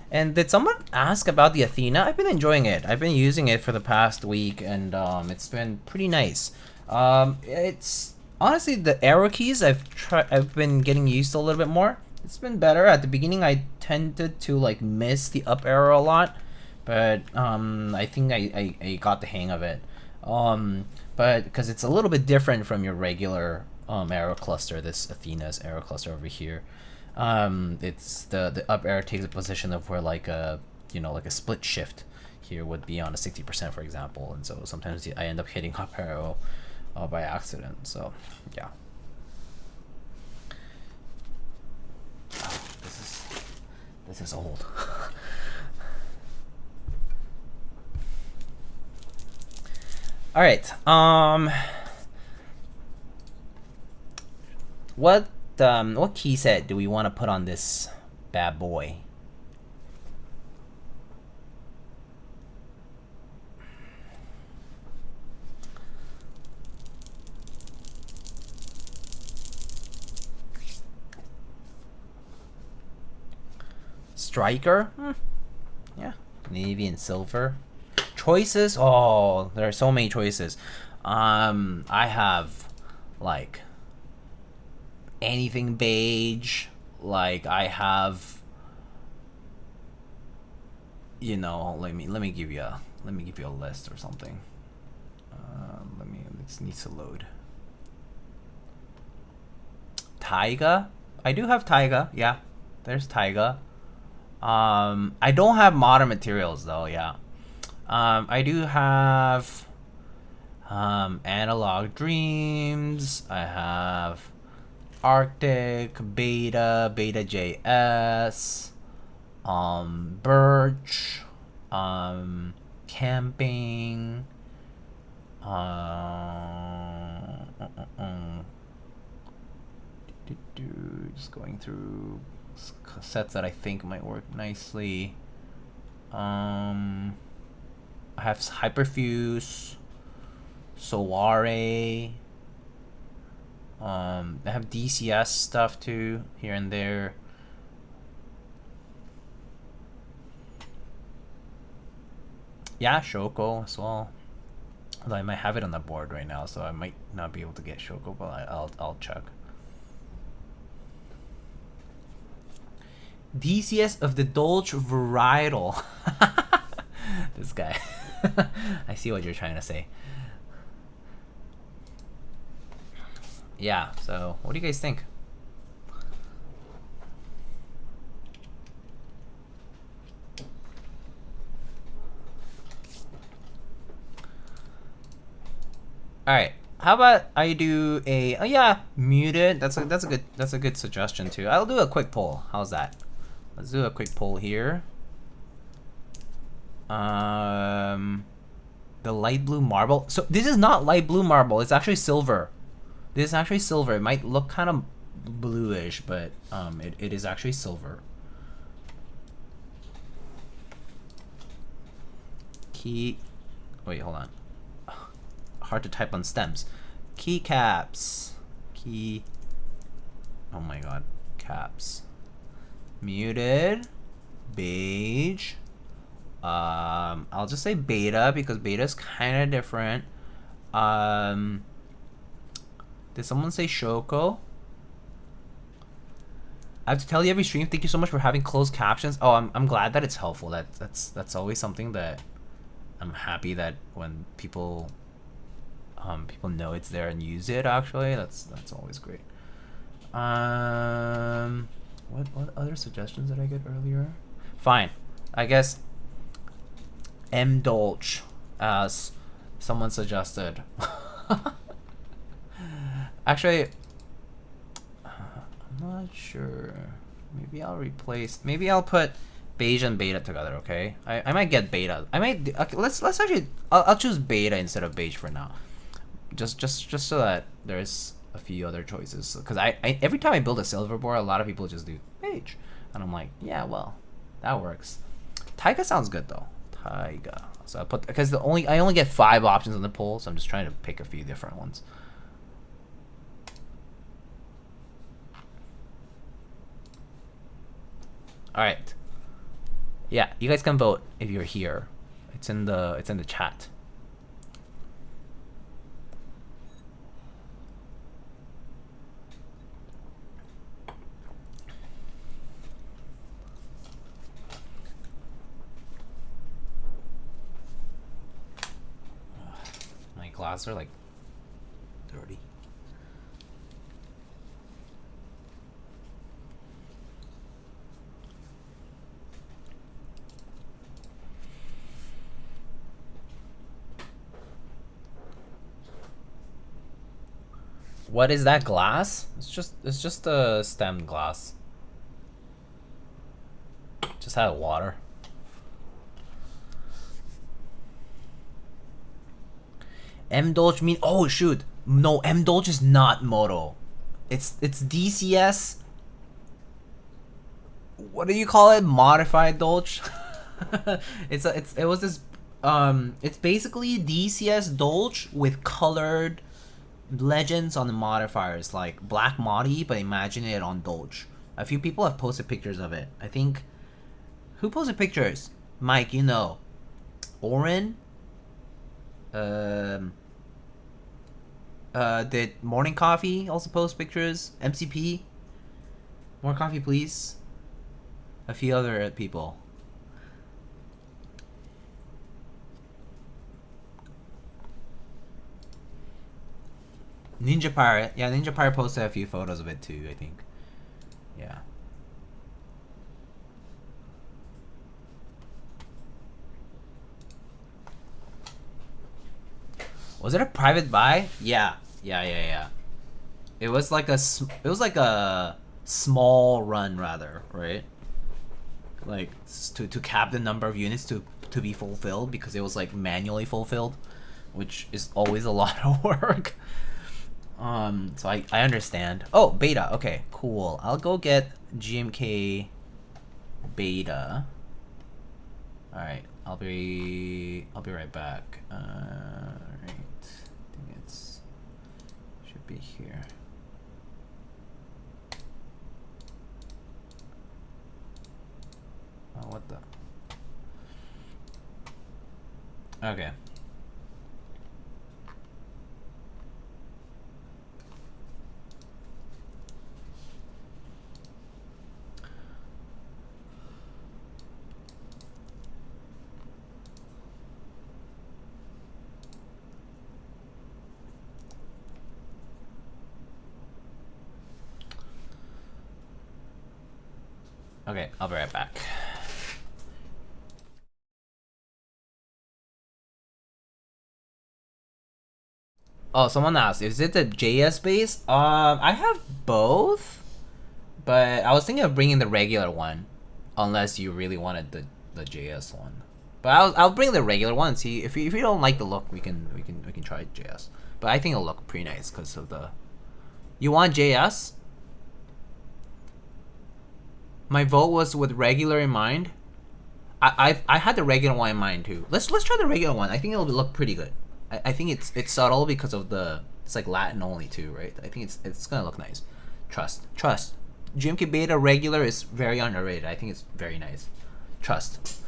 And did someone ask about the Athena? I've been enjoying it. I've been using it for the past week, and it's been pretty nice. It's honestly the arrow keys I've been getting used to a little bit more. It's been better. At the beginning, I tended to like miss the up arrow a lot, but I think I got the hang of it. But because it's a little bit different from your regular arrow cluster, this Athena's arrow cluster over here. It's the up arrow takes a position of where like a like a split shift here would be on a 60%, for example, and so sometimes I end up hitting up arrow by accident. So yeah. Oh, this is old. All right. What key set do we want to put on this bad boy? Striker? Yeah. Navy and silver. Choices? Oh, there are so many choices. I have like anything beige. Like I have, let me give you a list or something. It needs to load. Taiga? I do have Taiga. Yeah, there's Taiga. I don't have modern materials though. Yeah. I do have Analog Dreams. I have Arctic, Beta JS, Birch, Camping, just going through sets that I think might work nicely. I have Hyperfuse, Solare. I have DCS stuff too, here and there. Yeah, Shoko as well. Although I might have it on the board right now, so I might not be able to get Shoko, but I'll check. DCS of the Dolce varietal. This guy. I see what you're trying to say. Yeah, so what do you guys think? All right, how about I do a muted? That's a good suggestion too. I'll do a quick poll. How's that? Let's do a quick poll here. The light blue marble. So this is not light blue marble. It's actually silver. This is actually silver. It might look kind of bluish, but it is actually silver. Wait, hold on. Hard to type on stems. Keycaps. Oh my god. Caps. Muted. Beige. I'll just say beta because beta is kind of different. Did someone say Shoko? I have to tell you every stream, thank you so much for having closed captions. Oh, I'm glad that it's helpful. That's always something that I'm happy that when people know it's there and use it. Actually, that's always great. What other suggestions did I get earlier? Fine, I guess M Dolch, as someone suggested. Actually, I'm not sure. Maybe I'll replace. Maybe I'll put beige and beta together. Okay, I might get beta. I might. Okay, let's actually. I'll choose beta instead of beige for now. Just so that there's a few other choices. Because I every time I build a silver board, a lot of people just do beige, and I'm like, yeah, well, that works. Taiga sounds good though. Taiga. So I put, because I only get 5 options on the poll, so I'm just trying to pick a few different ones. All right. Yeah, you guys can vote if you're here. It's in the chat. My glasses are like dirty. What is that glass? It's just a stemmed glass. Just had water. M Dolch mean, oh shoot. No, M Dolch is not Moto. It's DCS. What do you call it? Modified Dolch? it was this it's basically DCS Dolch with colored legends on the modifiers, like black Modi, but imagine it on Dolch. A few people have posted pictures of it. I think, who posted pictures? Mike, you know. Oren? Did Morning Coffee also post pictures? MCP? More coffee, please. A few other people. Ninja Pirate. Yeah, Ninja Pirate posted a few photos of it too, I think. Yeah. Was it a private buy? Yeah. It was like a small run rather, right? Like to cap the number of units to be fulfilled, because it was like manually fulfilled, which is always a lot of work. So I understand. Oh, beta. Okay, cool. I'll go get GMK Beta. All right, I'll be right back. Right, I think it's should be here. Oh, what the? Okay. Okay, I'll be right back. Oh, someone asked, is it the JS base? I have both, but I was thinking of bringing the regular one, unless you really wanted the JS one. But I'll bring the regular one and see if you don't like the look, we can try JS. But I think it'll look pretty nice because of the. You want JS? My vote was with regular in mind. I had the regular one in mind too. Let's try the regular one. I think it'll look pretty good. I think it's subtle because of it's like Latin only too, right? I think it's gonna look nice. Trust. GMK Beta regular is very underrated. I think it's very nice. Trust.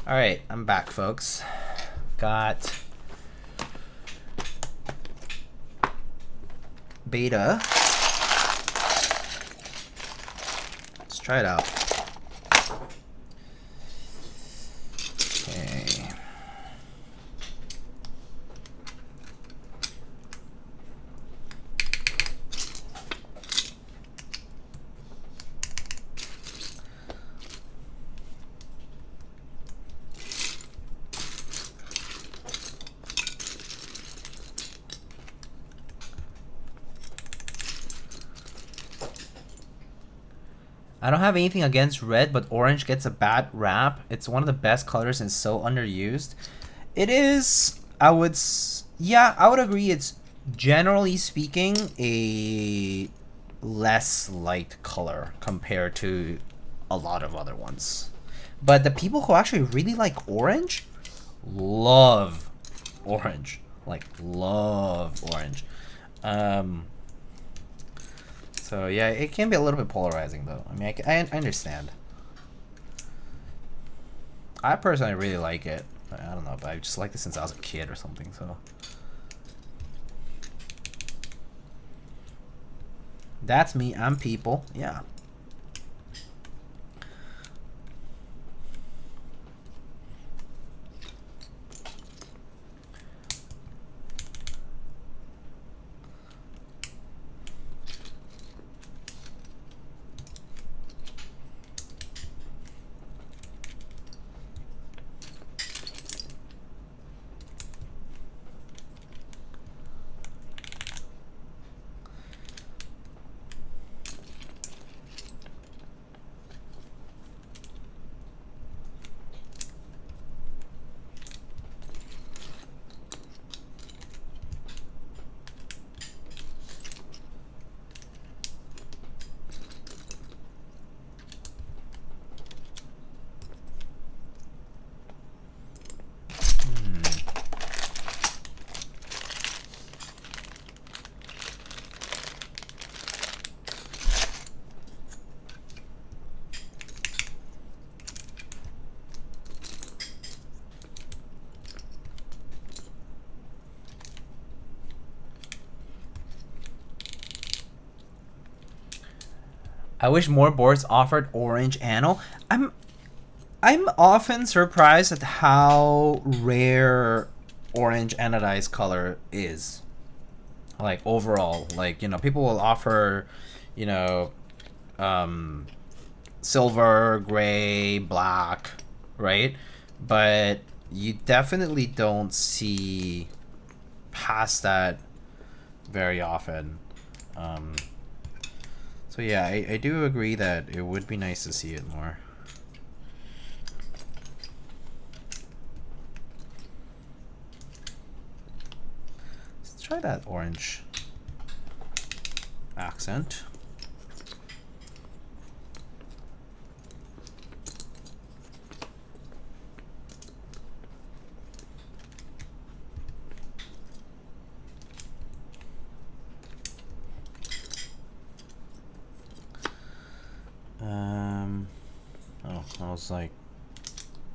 All right, I'm back, folks. Got Beta. Let's try it out. Okay. I don't have anything against red, but orange gets a bad rap. It's one of the best colors and so underused. It is, yeah, I would agree. It's generally speaking a less light color compared to a lot of other ones. But the people who actually really like orange love orange. Like, love orange. So yeah, it can be a little bit polarizing though. I mean, I understand. I personally really like it. I don't know, but I just liked it since I was a kid or something, so. That's me, I'm people, yeah. I wish more boards offered orange anno. I'm often surprised at how rare orange anodized color is. Like overall, like, you know, people will offer, you know, silver, gray, black, right? But you definitely don't see past that very often. So yeah, I do agree that it would be nice to see it more. Let's try that orange accent. Oh, I was like,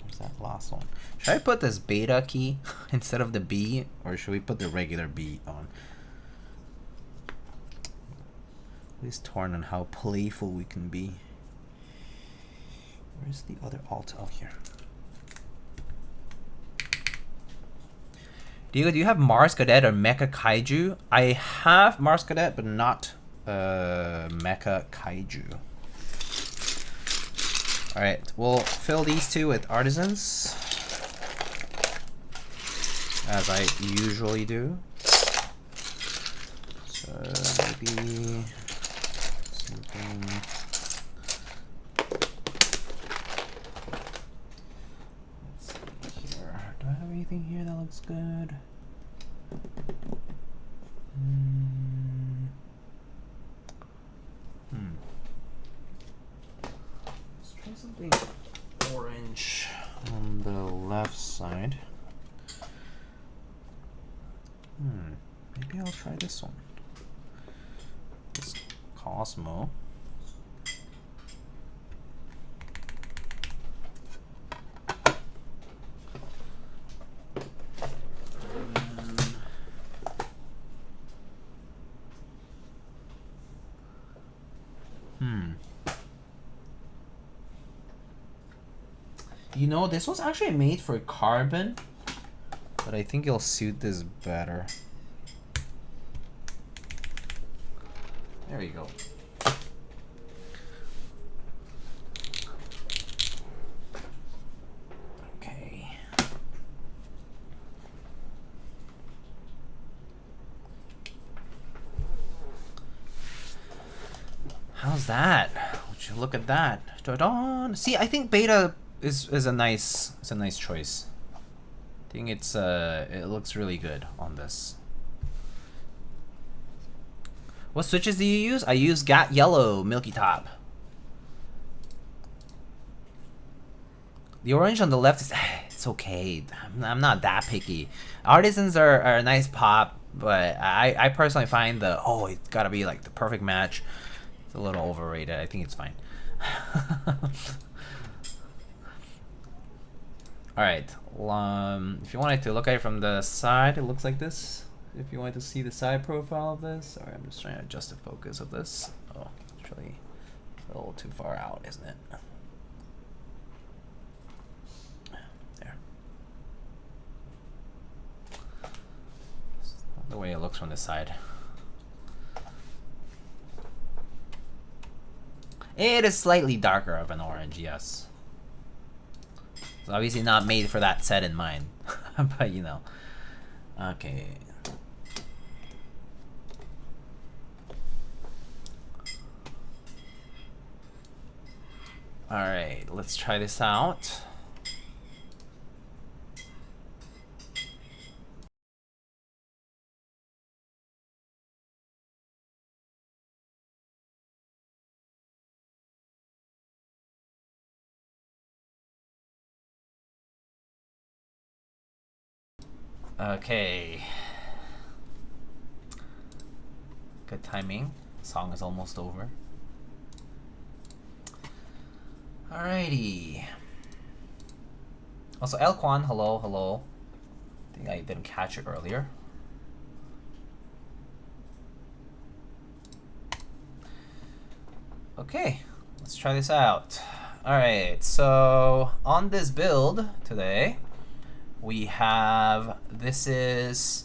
where's that last one? Should I put this beta key instead of the B, or should we put the regular B on? Always torn on how playful we can be. Where's the other alt? Oh, here. Diego, do you have Mars Cadet or Mecha Kaiju? I have Mars Cadet, but not Mecha Kaiju. Alright, we'll fill these two with artisans, as I usually do. So maybe something. Let's see here. Do I have anything here that looks good? Something orange on the left side. Maybe I'll try this one. This Cosmo. You know, this was actually made for carbon, but I think it'll suit this better. There you go. Okay. How's that? Would you look at that? Ta-da! See, I think Beta is a nice choice. I think it's it looks really good on this. What switches do you use? I use GDK Yellow Milky Top. The orange on the left is it's okay. I'm not that picky. Artisans are a nice pop, but I personally find it's gotta be like the perfect match. It's a little overrated. I think it's fine. Alright, if you wanted to look at it from the side, it looks like this. If you wanted to see the side profile of this, sorry, I'm just trying to adjust the focus of this. Oh, it's really a little too far out, isn't it? There. The way it looks from the side. It is slightly darker of an orange, yes. It's obviously not made for that set in mind, but you know. Okay. All right, let's try this out. Okay. Good timing. Song is almost over. Alrighty. Also, Elquan, hello, hello. I think I didn't catch it earlier. Okay, let's try this out. Alright, so on this build today, we have, this is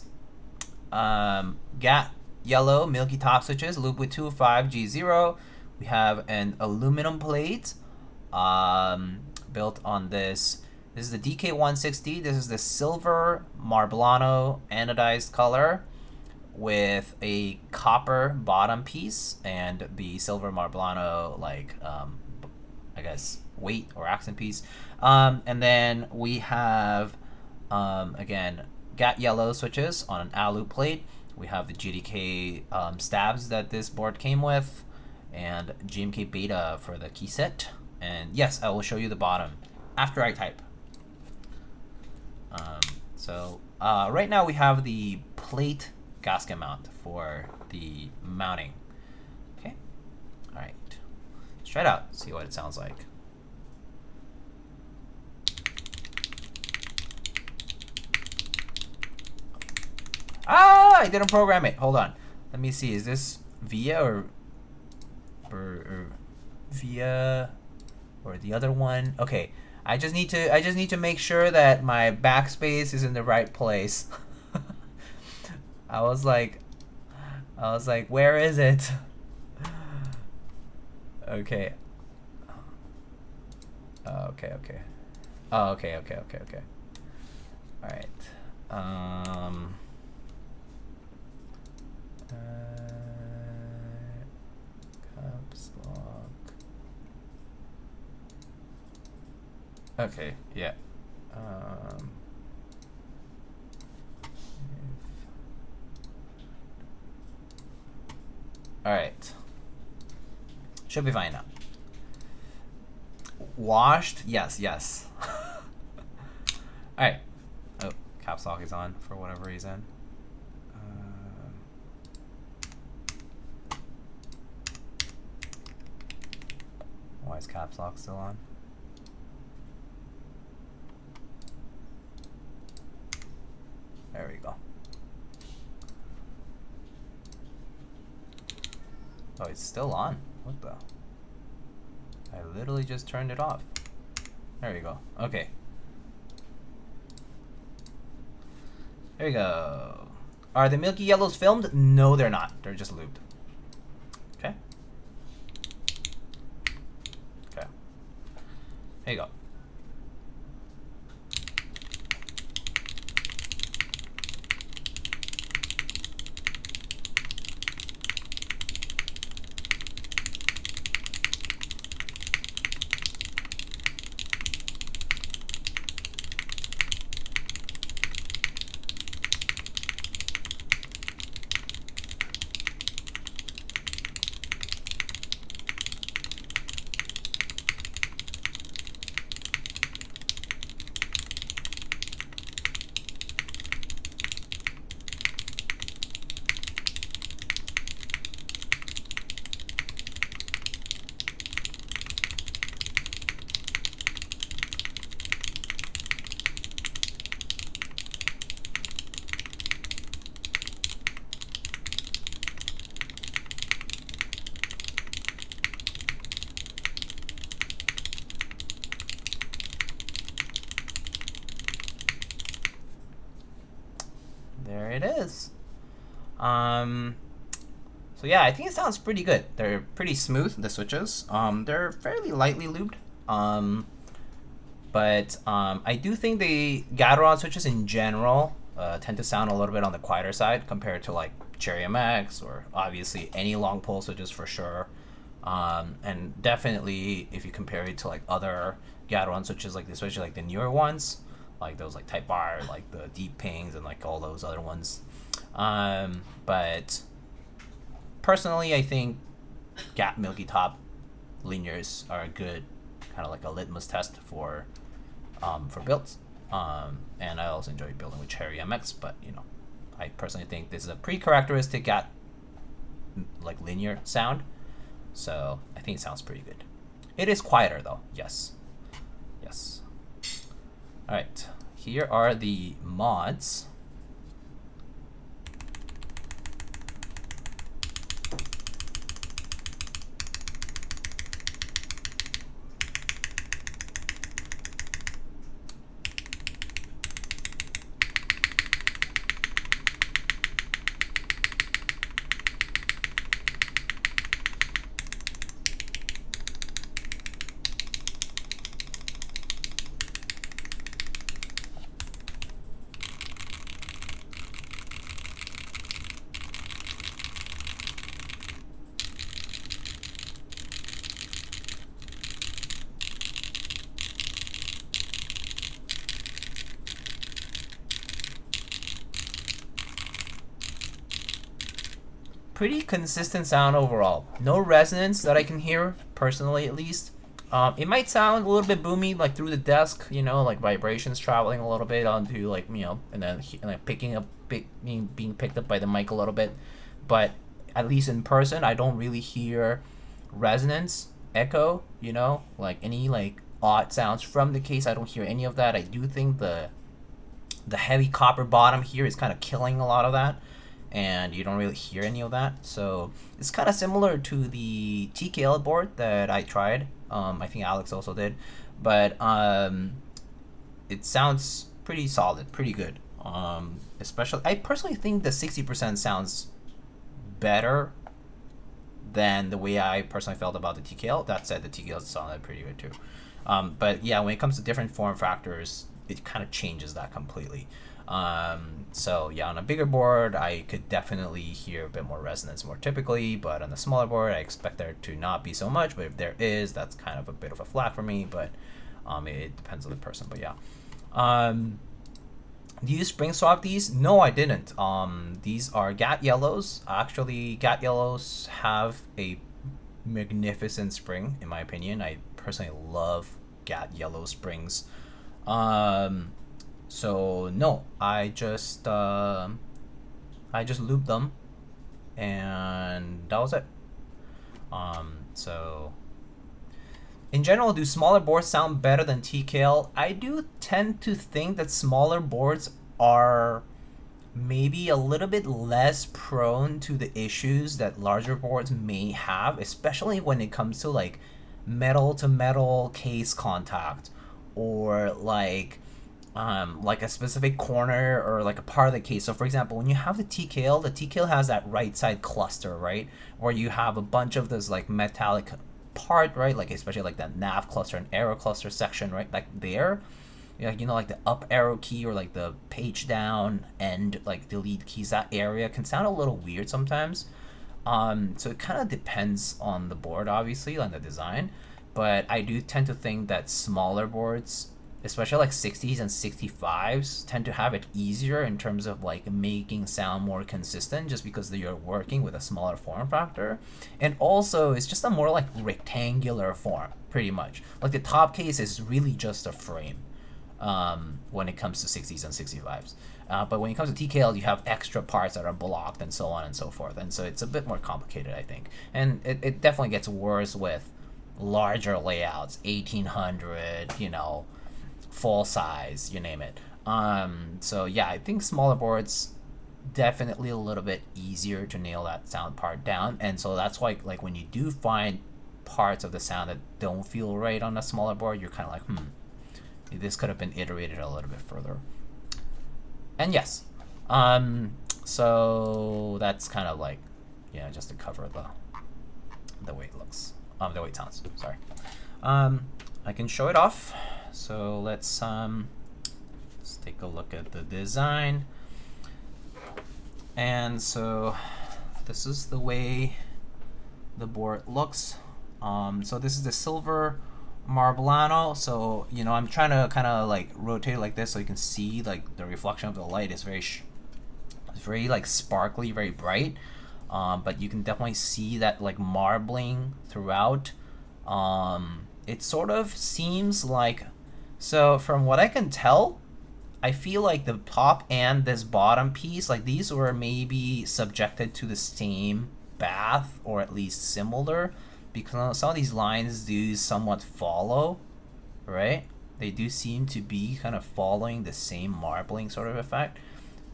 GDK Yellow Milky Top switches, loop with 25G0. We have an aluminum plate built on this. This is the DK1-60. This is the silver Marblano anodized color with a copper bottom piece and the silver Marblano, like, I guess, weight or accent piece. And then we have, again, GDK Yellow switches on an alu plate. We have the GDK stabs that this board came with, and GMK Beta for the key set. And yes, I will show you the bottom after I type. Right now we have the plate gasket mount for the mounting. Okay, all right, let's try it out, see what it sounds like. Ah, I didn't program it. Hold on. Let me see. Is this via or via or the other one? Okay. I just need to make sure that my backspace is in the right place. I was like, where is it? Okay. Okay. Oh, okay. All right. Caps lock. Okay, yeah. All right. Should be fine now. Washed? Yes. All right. Oh, caps lock is on for whatever reason. Why is caps lock still on? There we go. Oh, it's still on. What the? I literally just turned it off. There you go. Okay. There you go. Are the milky yellows filmed? No, they're not. They're just lubed. Okay. Okay. There you go. There it is. So yeah, I think it sounds pretty good. They're pretty smooth, the switches. They're fairly lightly lubed. But I do think the Gateron switches in general tend to sound a little bit on the quieter side compared to like Cherry MX or obviously any long pole switches for sure. And definitely if you compare it to like other Gateron switches, like the switches like the newer ones, like those like Type R, like the deep pings and like all those other ones. But personally, I think Milky Top linears are a good kind of like a litmus test for builds. And I also enjoy building with Cherry MX, but you know, I personally think this is a pretty characteristic like linear sound. So I think it sounds pretty good. It is quieter though, yes. Yes. All right, here are the mods. Pretty consistent sound overall. No resonance that I can hear, personally at least. It might sound a little bit boomy, like through the desk, you know, like vibrations traveling a little bit onto, like, you know, and then picking up, being picked up by the mic a little bit. But at least in person, I don't really hear resonance, echo, you know, like any like odd sounds from the case. I don't hear any of that. I do think the heavy copper bottom here is kind of killing a lot of that, and you don't really hear any of that. So it's kind of similar to the TKL board that I tried. I think Alex also did, but it sounds pretty solid, pretty good. Especially, I personally think the 60% sounds better than the way I personally felt about the TKL. That said, the TKL sounded pretty good too. But yeah, when it comes to different form factors, it kind of changes that completely. So yeah, on a bigger board, I could definitely hear a bit more resonance more typically, but on the smaller board, I expect there to not be so much, but if there is, that's kind of a bit of a flag for me, but it depends on the person, but yeah. Do you spring swap these? No, I didn't. These are Gat Yellows. Actually, Gat Yellows have a magnificent spring, in my opinion. I personally love Gat Yellow springs. So no, I just looped them, and that was it. So in general, do smaller boards sound better than TKL? I do tend to think that smaller boards are maybe a little bit less prone to the issues that larger boards may have, especially when it comes to like metal to metal case contact, or like a specific corner or like a part of the case. So for example, when you have the TKL has that right side cluster, right? Where you have a bunch of this like metallic part, right? Like especially like that nav cluster and arrow cluster section, right? Like there, you know, like the up arrow key or like the page down and like delete keys, that area can sound a little weird sometimes. So it kind of depends on the board, obviously, on the design. But I do tend to think that smaller boards, especially like 60s and 65s, tend to have it easier in terms of like making sound more consistent, just because you're working with a smaller form factor. And also it's just a more like rectangular form, pretty much. Like the top case is really just a frame when it comes to 60s and 65s. But when it comes to TKL, you have extra parts that are blocked and so on and so forth. And so it's a bit more complicated, I think. And it definitely gets worse with larger layouts, 1800, you know, full size, you name it. So yeah, I think smaller boards definitely a little bit easier to nail that sound part down. And so that's why, like, when you do find parts of the sound that don't feel right on a smaller board, you're kind of like, this could have been iterated a little bit further. And yes, so that's kind of like, yeah, just to cover the way it looks, the way it sounds. Sorry. I can show it off. So let's take a look at the design. And so this is the way the board looks. So this is the silver Marblano. So, you know, I'm trying to kind of like rotate like this so you can see like the reflection of the light is it's very like sparkly, very bright. But you can definitely see that like marbling throughout. It sort of seems like, so from what I can tell, I feel like the top and this bottom piece, like these were maybe subjected to the same bath, or at least similar, because some of these lines do somewhat follow, right? They do seem to be kind of following the same marbling sort of effect.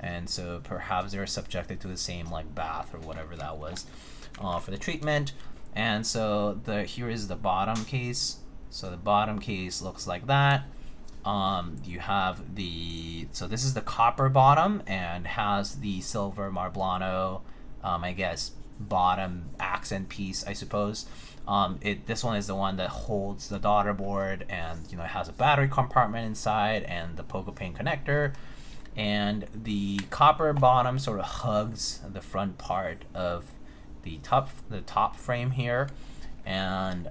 And so perhaps they're subjected to the same like bath or whatever that was for the treatment. And so here is the bottom case. So the bottom case looks like that. You have so this is the copper bottom and has the silver Marblano, I guess, bottom accent piece, I suppose. This one is the one that holds the daughter board, and you know, it has a battery compartment inside and the pogo pin connector. And the copper bottom sort of hugs the front part of the top frame here, and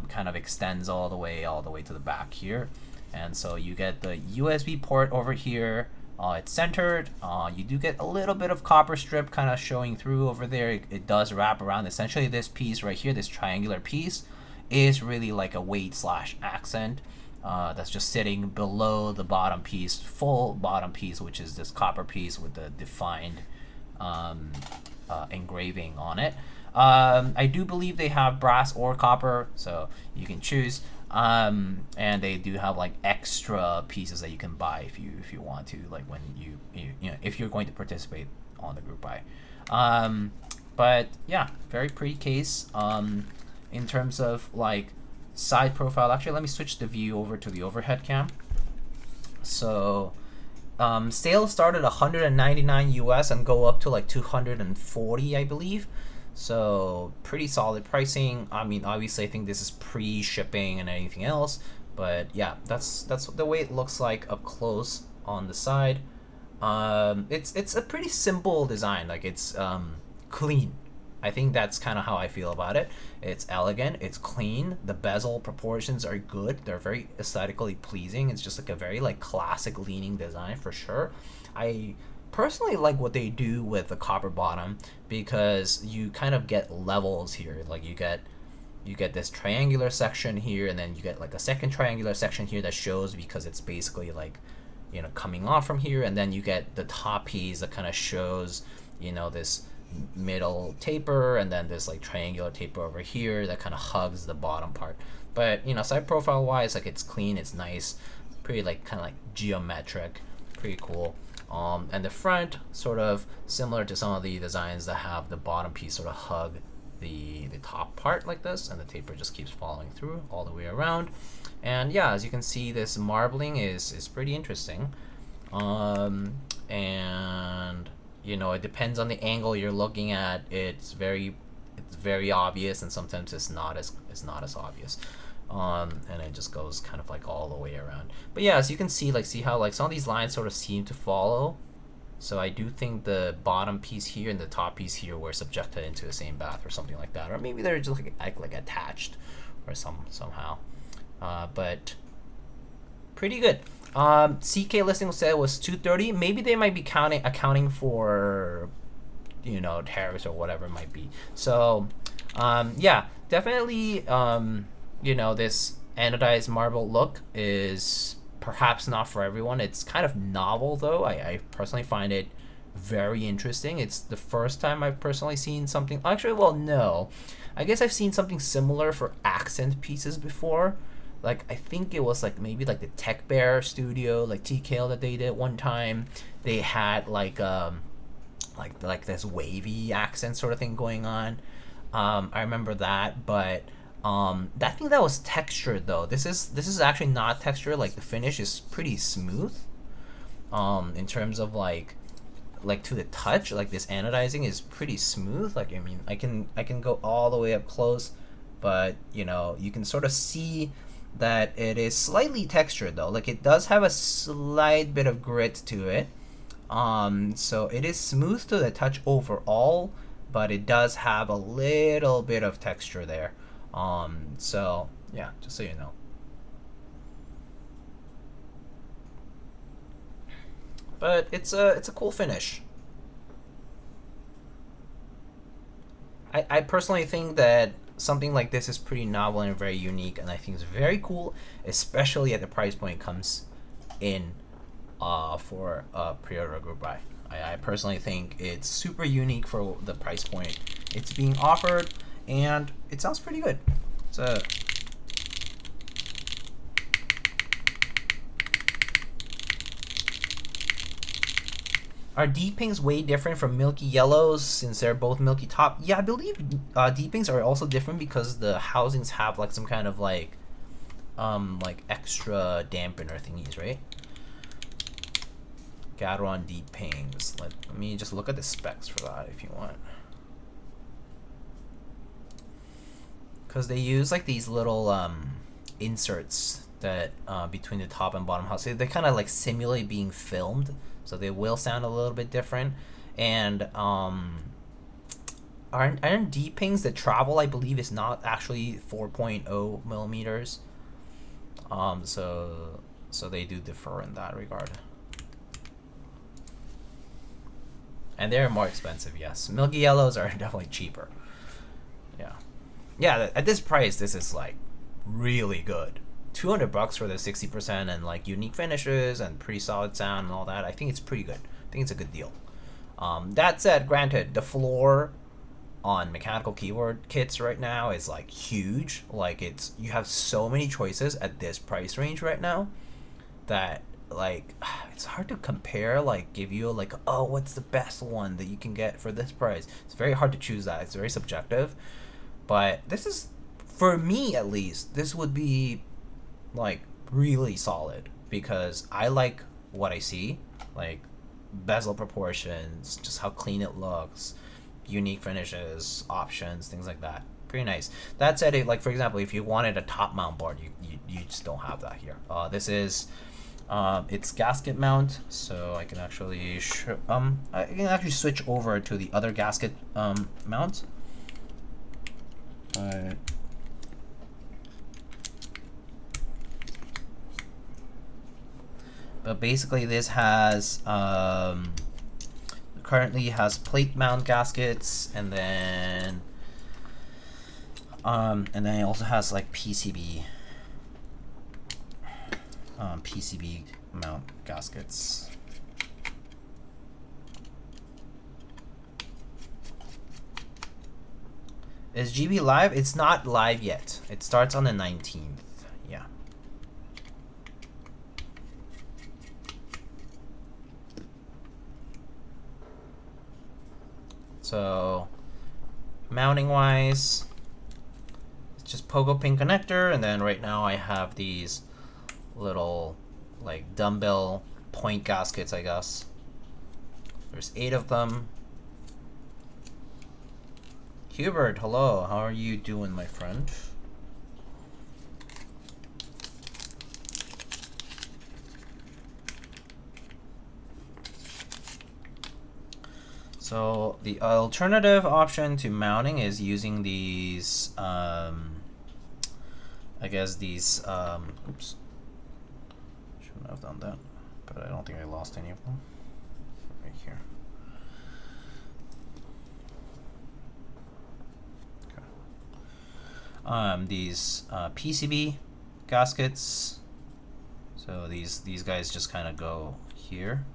kind of extends all the way to the back here. And so you get the USB port over here. It's centered. You do get a little bit of copper strip kind of showing through over there. It does wrap around. Essentially, this piece right here, this triangular piece, is really like a weight / accent that's just sitting below the bottom piece, full bottom piece, which is this copper piece with the defined engraving on it. I do believe they have brass or copper, so you can choose. And they do have like extra pieces that you can buy if you want to, like when you know, if you're going to participate on the group buy. But yeah, very pretty case. In terms of like side profile, actually let me switch the view over to the overhead cam. So sales start at $199 US and go up to like $240, I believe. So pretty solid pricing. I mean, obviously I think this is pre-shipping and anything else, but yeah, that's the way it looks like up close on the side. It's a pretty simple design. Like it's clean. I think that's kind of how I feel about it. It's elegant, it's clean, the bezel proportions are good, they're very aesthetically pleasing. It's just like a very like classic leaning design for sure. I personally like what they do with the copper bottom, because you kind of get levels here. Like you get this triangular section here, and then you get like a second triangular section here that shows, because it's basically like, you know, coming off from here, and then you get the top piece that kind of shows, you know, this middle taper, and then this like triangular taper over here that kind of hugs the bottom part. But you know, side profile wise, like it's clean, it's nice, pretty like kind of like geometric, pretty cool. And the front, sort of similar to some of the designs that have the bottom piece sort of hug the top part like this, and the taper just keeps following through all the way around. And yeah, as you can see, this marbling is pretty interesting. And you know, it depends on the angle you're looking at. It's very obvious, and sometimes it's not as obvious. And it just goes kind of like all the way around. But yeah, as you can see, like, see how like some of these lines sort of seem to follow. So I do think the bottom piece here and the top piece here were subjected into the same bath or something like that, or maybe they're just like attached or somehow. But pretty good. CK listing said was 230. Maybe they might be accounting for, you know, tariffs or whatever it might be. So yeah, definitely, you know, this anodized marble look is perhaps not for everyone. It's kind of novel though. I personally find it very interesting. It's the first time I've personally seen something, actually, well, no, I guess I've seen something similar for accent pieces before. Like, I think it was like maybe like the Tech Bear Studio, like TKL that they did one time. They had like this wavy accent sort of thing going on. I remember that, but I think that was textured though. This is actually not textured. Like, the finish is pretty smooth. In terms of like to the touch, like this anodizing is pretty smooth. Like, I mean, I can go all the way up close, but you know, you can sort of see that it is slightly textured though. Like, it does have a slight bit of grit to it. So it is smooth to the touch overall, but it does have a little bit of texture there. So yeah, just so you know. But it's a cool finish. I personally think that something like this is pretty novel and very unique, and I think it's very cool, especially at the price point it comes in for a pre-order group buy. I personally think it's super unique for the price point it's being offered, and it sounds pretty good. So are D-Pings way different from Milky Yellows since they're both milky top? Yeah, I believe D-Pings are also different because the housings have like some kind of like extra dampener thingies, right? Gateron D-Pings. Let me just look at the specs for that if you want. Because they use like these little inserts that between the top and bottom house. They kind of like simulate being filmed, so they will sound a little bit different. And aren't D-Pings, the travel, I believe, is not actually 4.0 millimeters. So they do differ in that regard. And they're more expensive, yes. Milky Yellows are definitely cheaper. Yeah. Yeah, at this price, this is like really good. $200 for the 60% and like unique finishes and pretty solid sound and all that. I think it's pretty good. I think it's a good deal. That said, granted, the floor on mechanical keyboard kits right now is like huge. Like, you have so many choices at this price range right now that like it's hard to compare, like give you like, oh, what's the best one that you can get for this price. It's very hard to choose that. It's very subjective. But this is, for me at least, this would be like really solid because I like what I see, like bezel proportions, just how clean it looks, unique finishes, options, things like that. Pretty nice. That said, like for example, if you wanted a top mount board, you just don't have that here. This is it's gasket mount, so I can actually switch over to the other gasket mount. But basically this has currently has plate mount gaskets, and then it also has like PCB mount gaskets. Is GB live? It's not live yet. It starts on the 19th. Yeah. So mounting wise, it's just pogo pin connector, and then right now I have these little like dumbbell point gaskets, I guess. There's 8 of them. Hubert, hello, how are you doing, my friend? So the alternative option to mounting is using these, I guess these, oops, shouldn't have done that, but I don't think I lost any of them. Right here. Okay. These PCB gaskets. So these guys just kind of go here.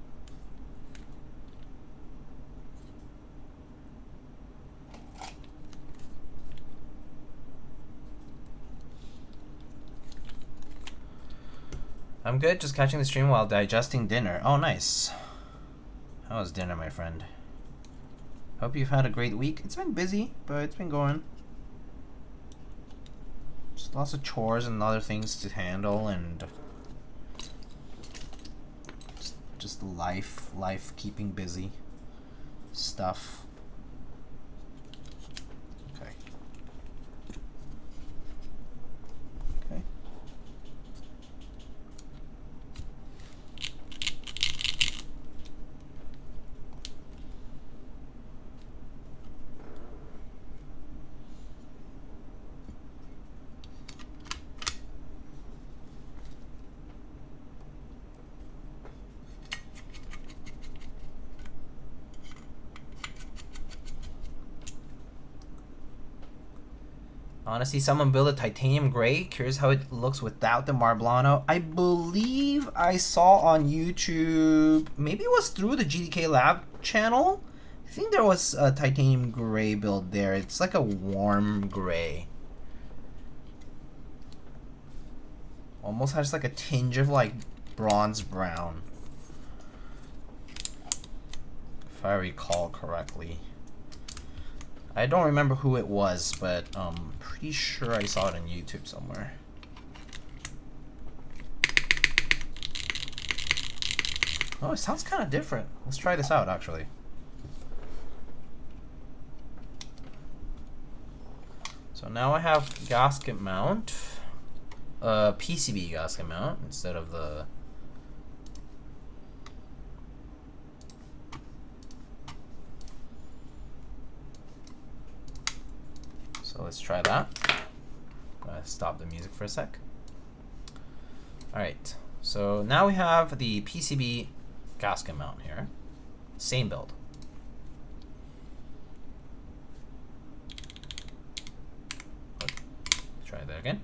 I'm good, just catching the stream while digesting dinner. Oh, nice. How was dinner, my friend? Hope you've had a great week. It's been busy, but it's been going. Just lots of chores and other things to handle, and just life keeping busy stuff. Okay. Okay. I want to see someone build a titanium gray. Curious how it looks without the Marblano. I believe I saw on YouTube, maybe it was through the GDK Lab channel. I think there was a titanium gray build there. It's like a warm gray. Almost has like a tinge of like bronze brown, if I recall correctly. I don't remember who it was, but pretty sure I saw it on YouTube somewhere. Oh, it sounds kind of different. Let's try this out, actually. So now I have gasket mount, PCB gasket mount instead of the So let's try that. I'm gonna stop the music for a sec. Alright, so now we have the PCB gasket mount here. Same build. Try that again.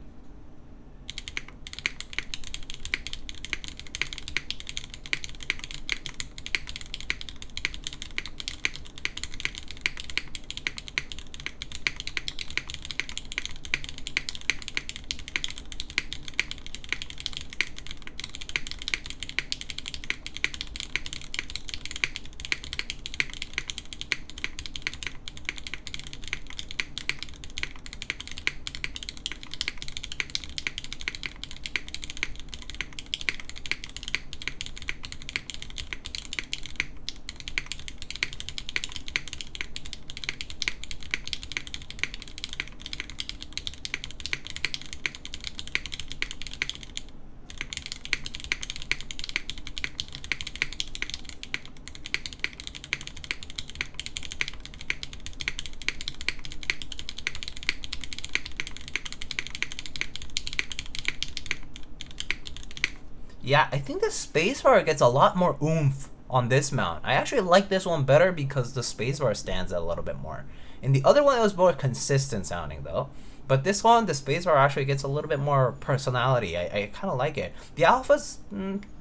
Yeah, I think the spacebar gets a lot more oomph on this mount. I actually like this one better because the spacebar stands out a little bit more. In the other one, it was more consistent sounding though. But this one, the spacebar actually gets a little bit more personality. I kind of like it. The alpha's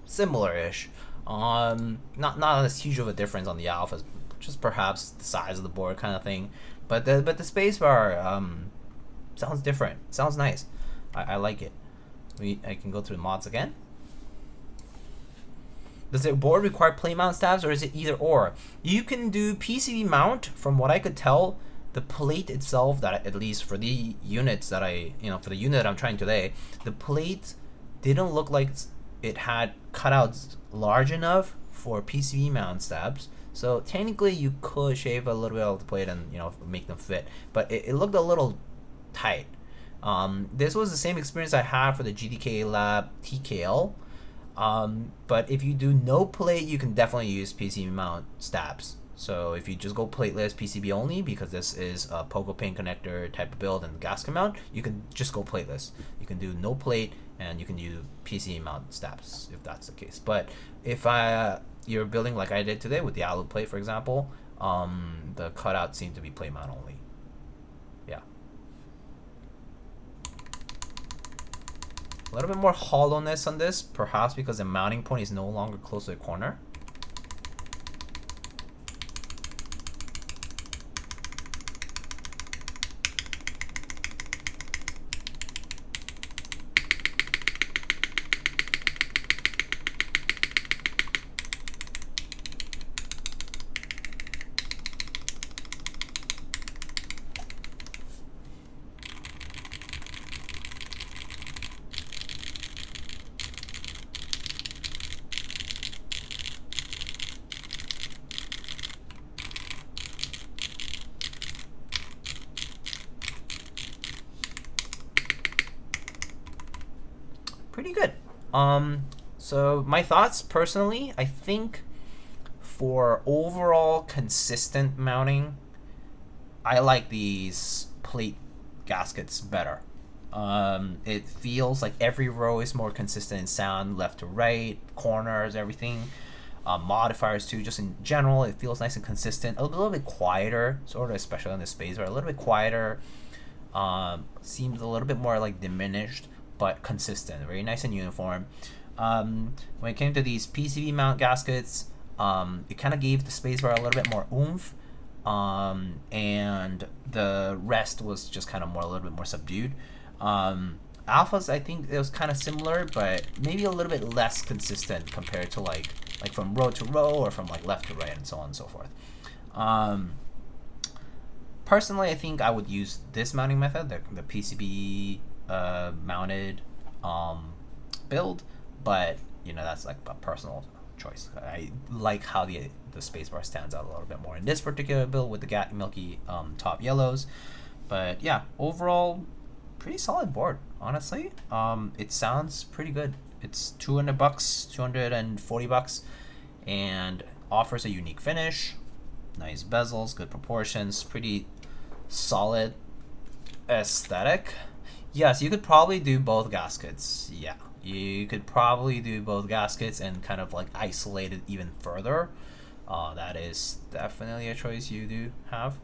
similar-ish. Not as huge of a difference on the alphas, just perhaps the size of the board kind of thing. But the spacebar sounds different. Sounds nice. I like it. I can go through the mods again. Does the board require plate mount stabs, or is it either or? You can do PCB mount, from what I could tell, the plate itself, that at least for the units that for the unit that I'm trying today, the plate didn't look like it had cutouts large enough for PCB mount stabs. So technically you could shave a little bit of the plate and make them fit, but it looked a little tight. This was the same experience I had for the GDK Lab TKL. But if you do no plate, you can definitely use PCB mount stabs. So if you just go plateless PCB only, because this is a pogo pin connector type of build and gasket mount, you can just go plateless. You can do no plate and you can do PCB mount stabs if that's the case. But if you're building like I did today with the alloy plate, for example, the cutouts seem to be plate mount only. Yeah. A little bit more hollowness on this, perhaps because the mounting point is no longer close to the corner. Pretty good. So my thoughts personally, I think for overall consistent mounting, I like these plate gaskets better. It feels like every row is more consistent in sound, left to right, corners, everything. Modifiers too, just in general, it feels nice and consistent. A little bit quieter, sort of, especially on the space, or a little bit quieter. Seems a little bit more like diminished, but consistent, very nice and uniform. When it came to these PCB mount gaskets, it kind of gave the spacebar a little bit more oomph, and the rest was just kind of a little bit more subdued. Alphas, I think it was kind of similar, but maybe a little bit less consistent compared to like from row to row or from like left to right and so on and so forth. Personally, I think I would use this mounting method, the PCB mounted build, but that's like a personal choice. I like how the spacebar stands out a little bit more in this particular build with the milky top yellows. But yeah, overall pretty solid board, honestly. It sounds pretty good. It's $200, $240, and offers a unique finish, nice bezels, good proportions, pretty solid aesthetic. Yes, you could probably do both gaskets. Yeah, you could probably do both gaskets and kind of like isolate it even further. That is definitely a choice you do have,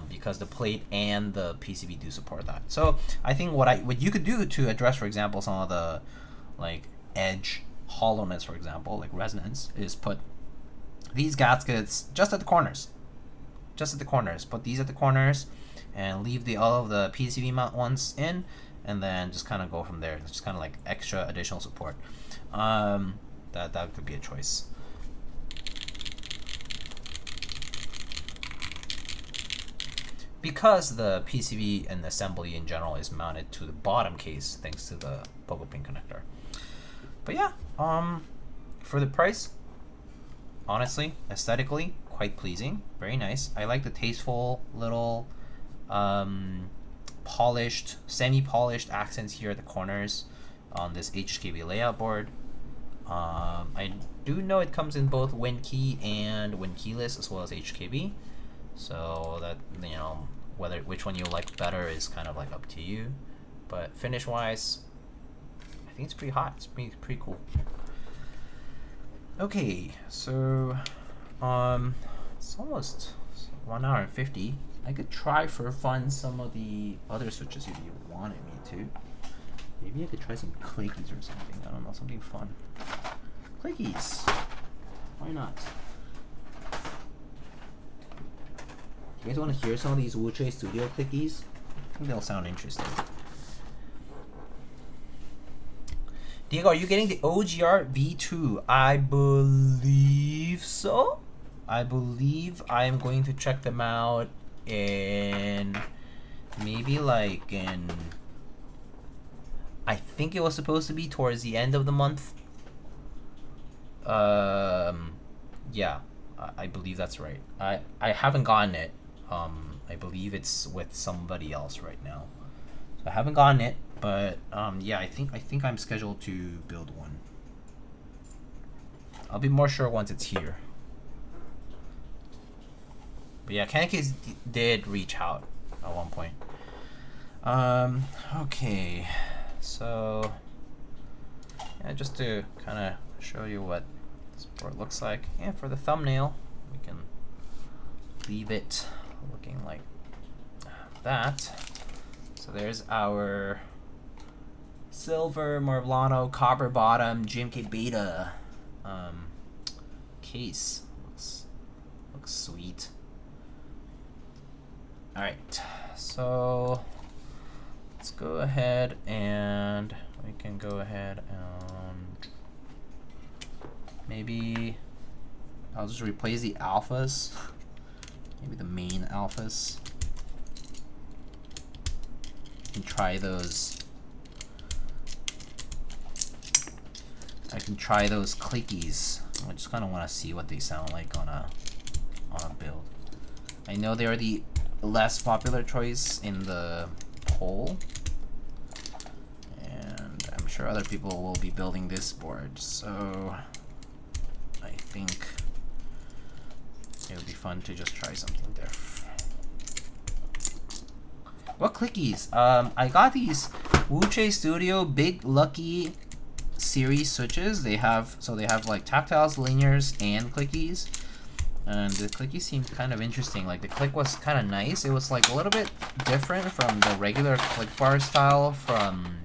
because the plate and the PCB do support that. So I think what you could do to address, for example, some of the like edge hollowness, for example, like resonance, is put these gaskets just at the corners. Put these at the corners and leave all of the PCB mount ones in, and then just kind of go from there. It's just kind of like extra additional support. That could be a choice. Because the PCB and assembly in general is mounted to the bottom case thanks to the pogo pin connector. But yeah, for the price, honestly, aesthetically, quite pleasing, very nice. I like the tasteful little polished, semi-polished accents here at the corners on this HKB layout board. I do know it comes in both WinKey and WinKeyless as well as HKB, so that which one you like better is kind of like up to you. But finish wise, I think it's pretty hot. It's pretty cool. Okay, so it's almost 1 hour and 50. I could try for fun some of the other switches if you wanted me to. Maybe I could try some Clickies or something. I don't know, something fun. Clickies. Why not? You guys want to hear some of these Wuque Studio Clickies? I think they'll sound interesting. Diego, are you getting the OGR V2? I believe so. I believe I am going to check them out in maybe like in, I think it was supposed to be towards the end of the month. Yeah, I believe that's right. I haven't gotten it. I believe it's with somebody else right now. So I haven't gotten it, but yeah, I think I'm scheduled to build one. I'll be more sure once it's here. But yeah, Keycaps did reach out at one point. Okay, so yeah, just to kind of show you what this board looks like, and for the thumbnail, we can leave it looking like that. So there's our silver Marblano copper bottom GMK Beta case. Looks sweet. All right, so let's go ahead and we can go ahead and maybe I'll just replace the alphas, maybe the main alphas, and try those. I can try those Clickies. I just kind of want to see what they sound like on a build. I know they are the less popular choice in the poll, and I'm sure other people will be building this board, so I think it would be fun to just try something different. What Clickies? I got these Wuque Studio BigLucky series switches. They have like tactiles, linears, and Clickies. And the Clickies seemed kind of interesting. Like the click was kind of nice. It was like a little bit different from the regular click bar style from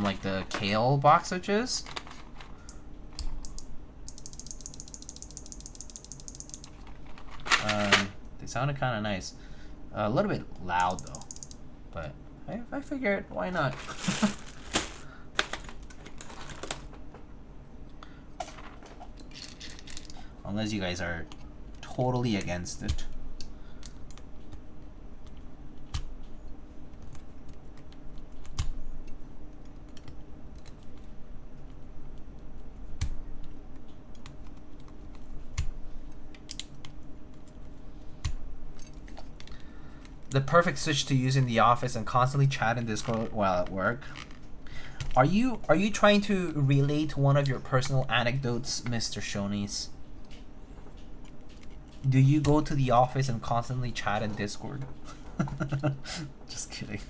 like the Kale box switches. They sounded kind of nice. A little bit loud though, but I figured why not. Unless you guys are totally against it. The perfect switch to use in the office and constantly chat in Discord while at work. Are you trying to relate one of your personal anecdotes, Mr. Shonies? Do you go to the office and constantly chat in Discord? Just kidding.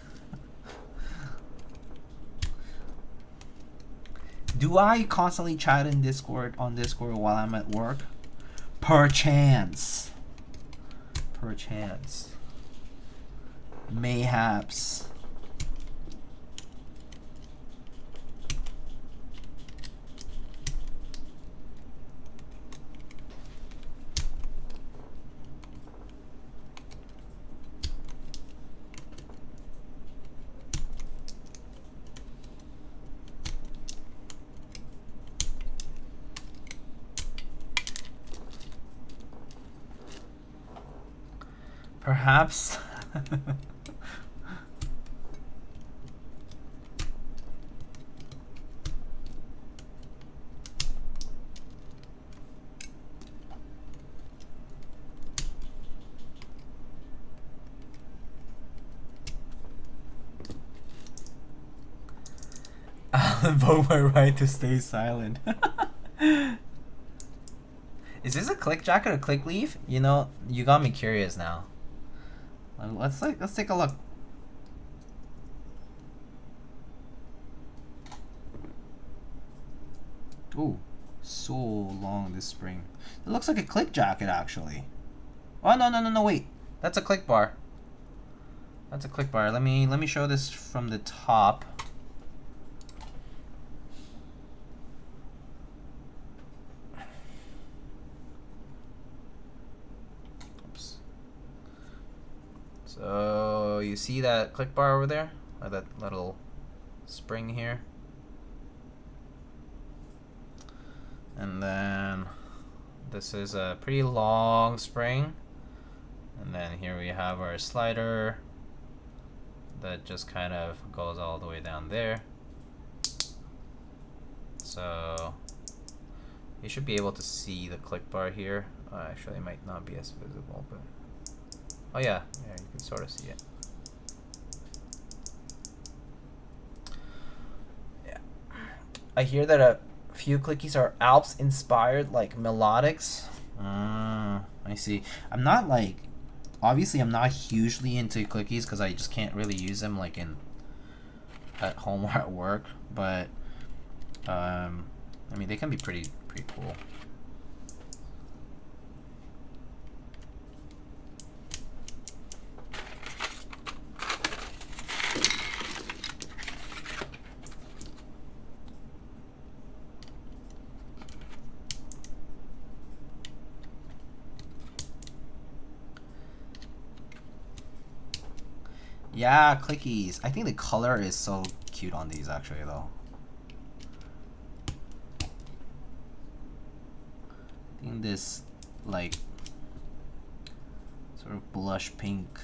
Do I constantly chat in Discord while I'm at work? Perchance. Perchance. Mayhaps. Perhaps. I'll invoke my right to stay silent. Is this a click jacket or click leaf? You know, you got me curious now. Let's take a look. Ooh, so long this spring. It looks like a click jacket actually. Oh no, wait. That's a click bar. That's a click bar. Let me show this from the top. So you see that click bar over there? Or that little spring here? And then this is a pretty long spring. And then here we have our slider that just kind of goes all the way down there. So you should be able to see the click bar here. Actually, it might not be as visible, but oh yeah, you can sort of see it. Yeah, I hear that a few clickies are Alps inspired, like melodics. I see. I'm not like, obviously I'm not hugely into clickies because I just can't really use them like at home or at work, but I mean, they can be pretty cool. Yeah, Clickies. I think the color is so cute on these actually though. I think this like sort of blush pink,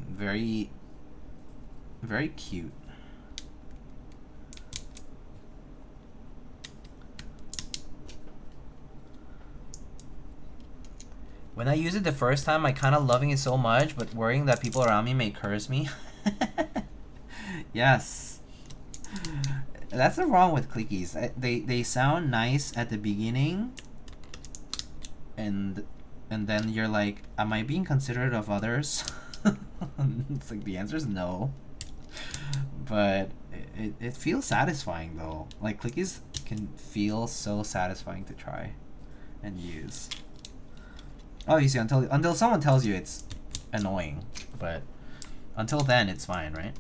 very cute. When I use it the first time, I kind of loving it so much, but worrying that people around me may curse me. Yes. That's the wrong with Clickies. They sound nice at the beginning, and then you're like, am I being considerate of others? It's like the answer is no. But it feels satisfying though. Like Clickies can feel so satisfying to try and use. Oh, you see, until someone tells you it's annoying, but until then it's fine, right?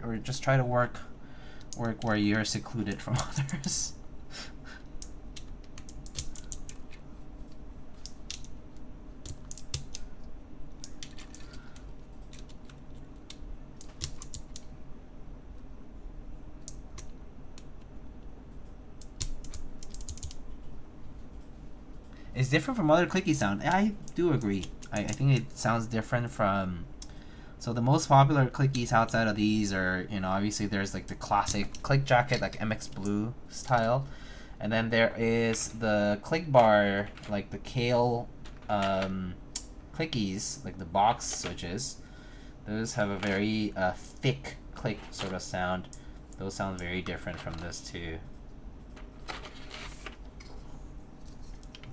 Or just try to work where you're secluded from others. It's different from other clicky sound. I do agree. I think it sounds different from. So the most popular clickies outside of these are, you know, obviously there's like the classic click jacket, like MX Blue style, and then there is the click bar, like the Kale clickies, like the box switches. Those have a very thick click sort of sound. Those sound very different from this too.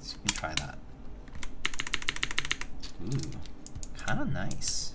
Let me try that. Ooh, kind of nice.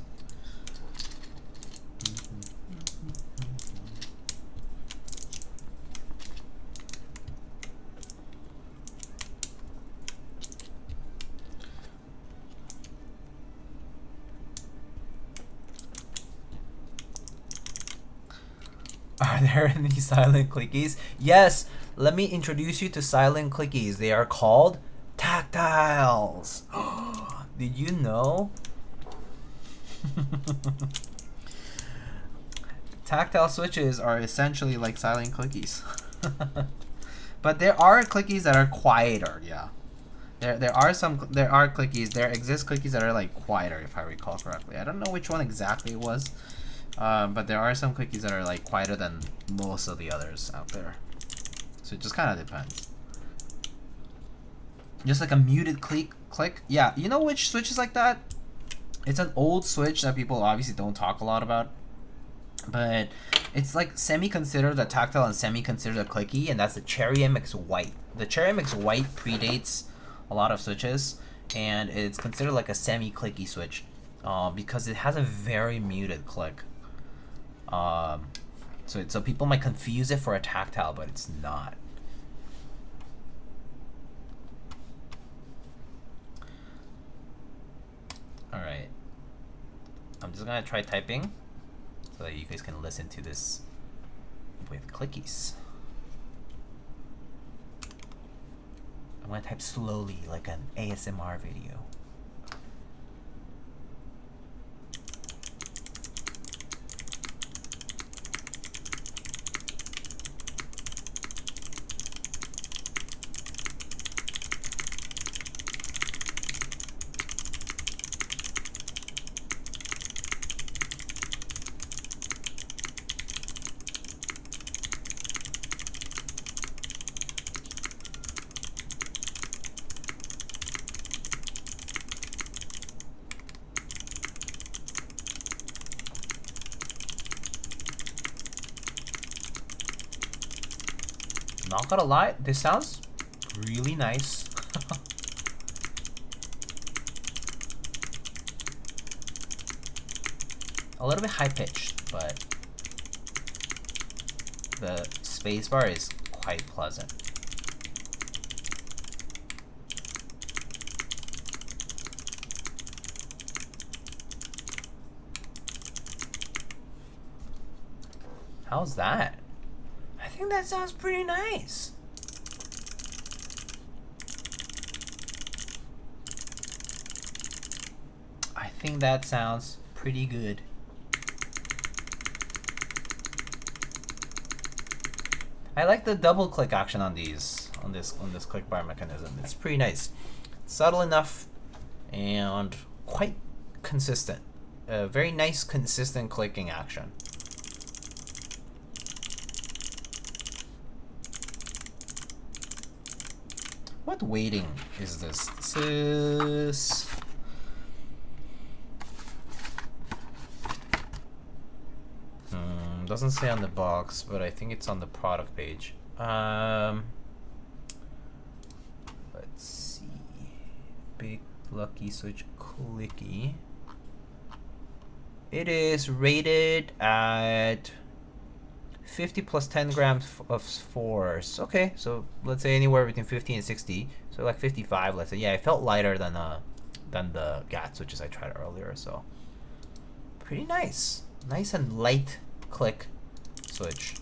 Are there any silent clickies? Yes, let me introduce you to silent clickies. They are called tactiles. Did you know? Tactile switches are essentially like silent clickies. But there are clickies that are quieter, yeah. There are clickies. There exist clickies that are like quieter, if I recall correctly. I don't know which one exactly it was. But there are some clickies that are like quieter than most of the others out there. So it just kind of depends. Just like a muted click. Yeah, you know which switch is like that? It's an old switch that people obviously don't talk a lot about. But it's like semi-considered a tactile and semi-considered a clicky, and that's the Cherry MX White. The Cherry MX White predates a lot of switches, and it's considered like a semi-clicky switch because it has a very muted click. So people might confuse it for a tactile, but it's not. All right, I'm just gonna try typing so that you guys can listen to this with clickies. I'm gonna type slowly like an ASMR video. Not gonna lie, this sounds really nice. A little bit high pitched, but the spacebar is quite pleasant. How's that? I think that sounds pretty nice. I think that sounds pretty good. I like the double click action on these, on this click bar mechanism. It's pretty nice. Subtle enough and quite consistent. A very nice consistent clicking action. What weighting is this? This is doesn't say on the box, but I think it's on the product page. Let's see. BigLucky Clicky. It is rated at 50 plus 10 grams of force. Okay, so let's say anywhere between 50 and 60. So like 55, let's say. Yeah, it felt lighter than the GAT switches I tried earlier. So pretty nice, nice and light click switch.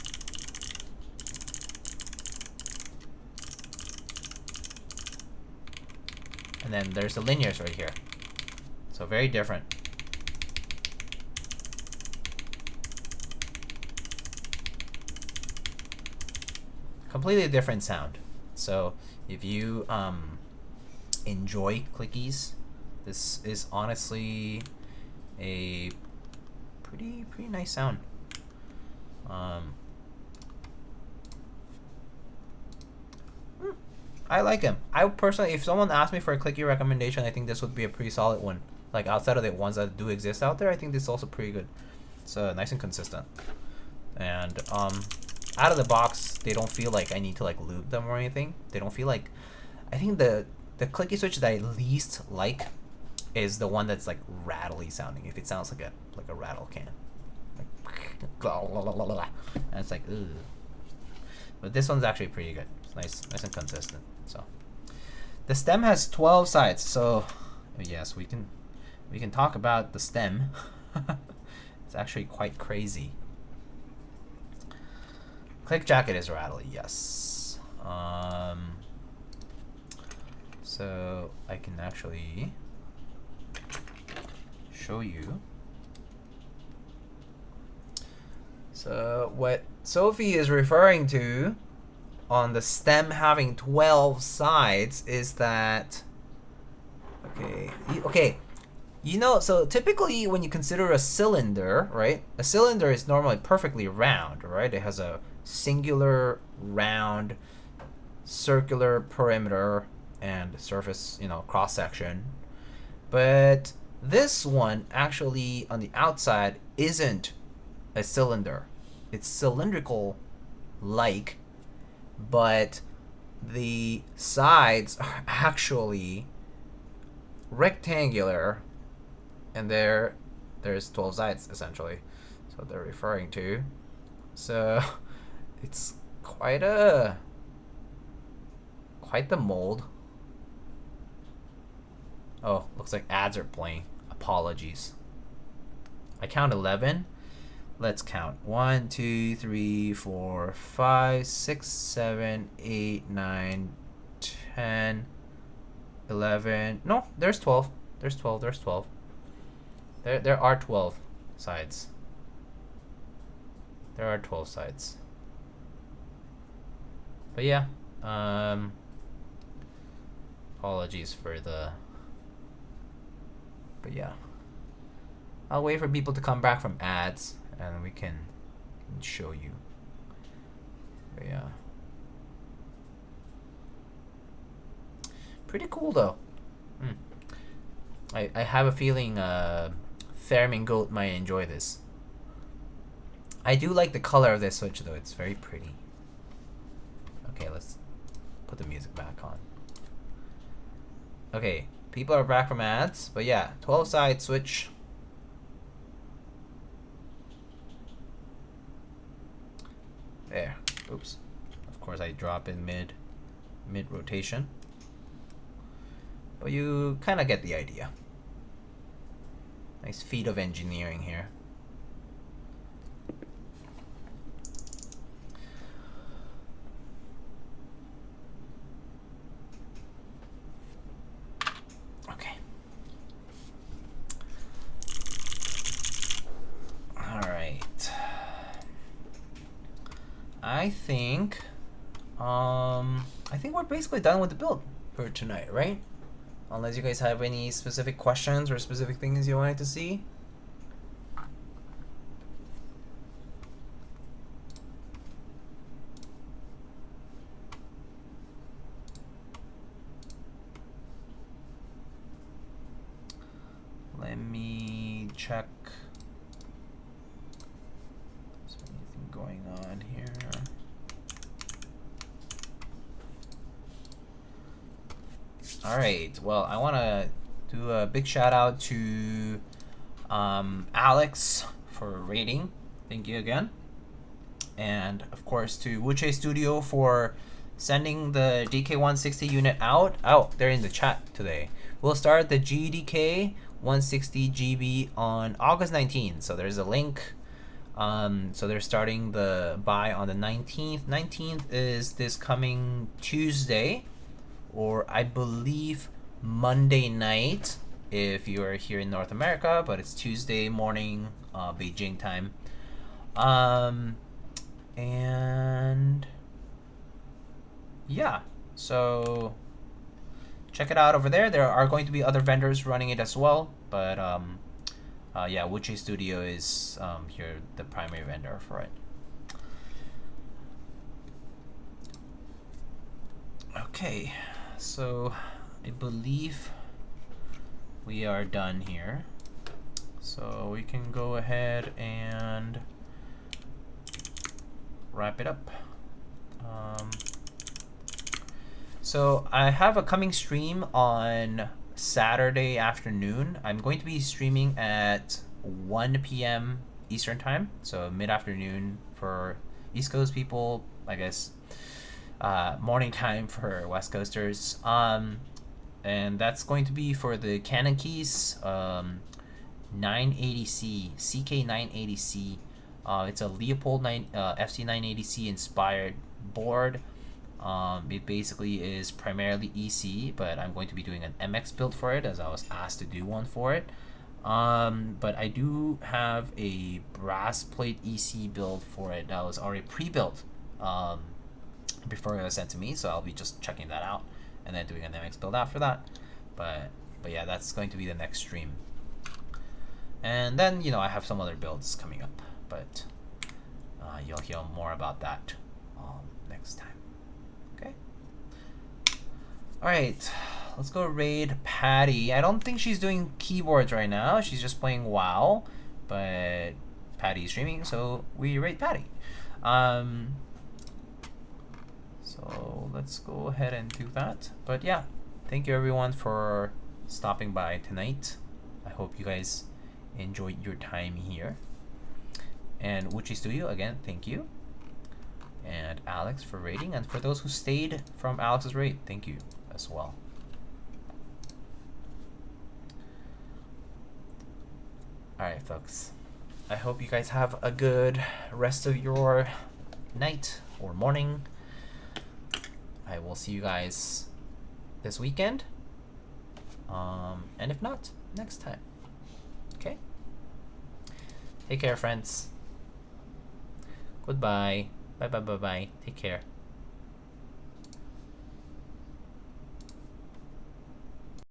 And then there's the linears right here. So very different. Completely different sound. So if you enjoy clickies, this is honestly a pretty nice sound. I like him. I personally, if someone asked me for a clicky recommendation, I think this would be a pretty solid one. Like outside of the ones that do exist out there, I think this is also pretty good. It's nice and consistent. And out of the box, they don't feel like I need to like lube them or anything. They don't feel like. I think the clicky switch that I least like is the one that's like rattly sounding. If it sounds like a rattle can, like and it's like ugh. But this one's actually pretty good. It's nice and consistent. So the stem has 12 sides. So yes, we can talk about the stem. It's actually quite crazy. Click jacket is rattly, yes. So I can actually show you. So what Sophie is referring to on the stem having 12 sides is that, okay, you know, so typically when you consider a cylinder, right? A cylinder is normally perfectly round, right? It has a singular round circular perimeter and surface, you know, cross section. But this one actually on the outside isn't a cylinder. It's cylindrical like, but the sides are actually rectangular, and there's 12 sides essentially. So they're referring to. So it's quite the mold. Oh, looks like ads are playing. Apologies. I count 11. Let's count. 1, 2, 3, 4, 5, 6, 7, 8, 9, 10, 11. No, there's 12. There's 12. There's 12. There are 12 sides. There are 12 sides. But yeah, apologies for the. But yeah, I'll wait for people to come back from ads, and we can show you. But yeah, pretty cool though. I have a feeling Theremin Goat might enjoy this. I do like the color of this switch though. It's very pretty. Okay, let's put the music back on. Okay, people are back from ads, but yeah, 12 side switch. There. Oops. Of course, I drop in mid rotation, but you kind of get the idea. Nice feat of engineering here. Okay. All right. I think we're basically done with the build for tonight, right? Unless you guys have any specific questions or specific things you wanted to see. Let me check. Is there anything going on here? Alright, well, I want to do a big shout out to Alex for rating. Thank you again. And of course to Wuque Studio for sending the DK1-60 unit out. Oh, they're in the chat today. We'll start the GDK 160 GB on August 19th. So there's a link. So they're starting the buy on the 19th. 19th is this coming Tuesday, or I believe Monday night if you are here in North America, but it's Tuesday morning, Beijing time. And yeah, so check it out over there. There are going to be other vendors running it as well, but yeah, Wuque Studio is here the primary vendor for it. Okay, so I believe we are done here. So we can go ahead and wrap it up. So I have a coming stream on Saturday afternoon. I'm going to be streaming at 1 p.m. Eastern time, so mid-afternoon for East Coast people, I guess morning time for West Coasters. And that's going to be for the Canon Keys 980C, CK980C. It's a Leopold FC980C inspired board. It basically is primarily EC, but I'm going to be doing an MX build for it as I was asked to do one for it. But I do have a brass plate EC build for it that was already pre-built before it was sent to me, so I'll be just checking that out and then doing an MX build after that. But yeah, that's going to be the next stream. And then, you know, I have some other builds coming up, but you'll hear more about that next time. Okay. All right, let's go raid Patty. I don't think she's doing keyboards right now. She's just playing WoW, but Patty's streaming, so we raid Patty. So let's go ahead and do that. But yeah, thank you everyone for stopping by tonight. I hope you guys enjoyed your time here. And Wuque Studio, again, thank you. And Alex for rating. And for those who stayed from Alex's raid, thank you as well. Alright, folks. I hope you guys have a good rest of your night or morning. I will see you guys this weekend. And if not, next time. Okay? Take care, friends. Goodbye. Bye bye bye bye. Take care.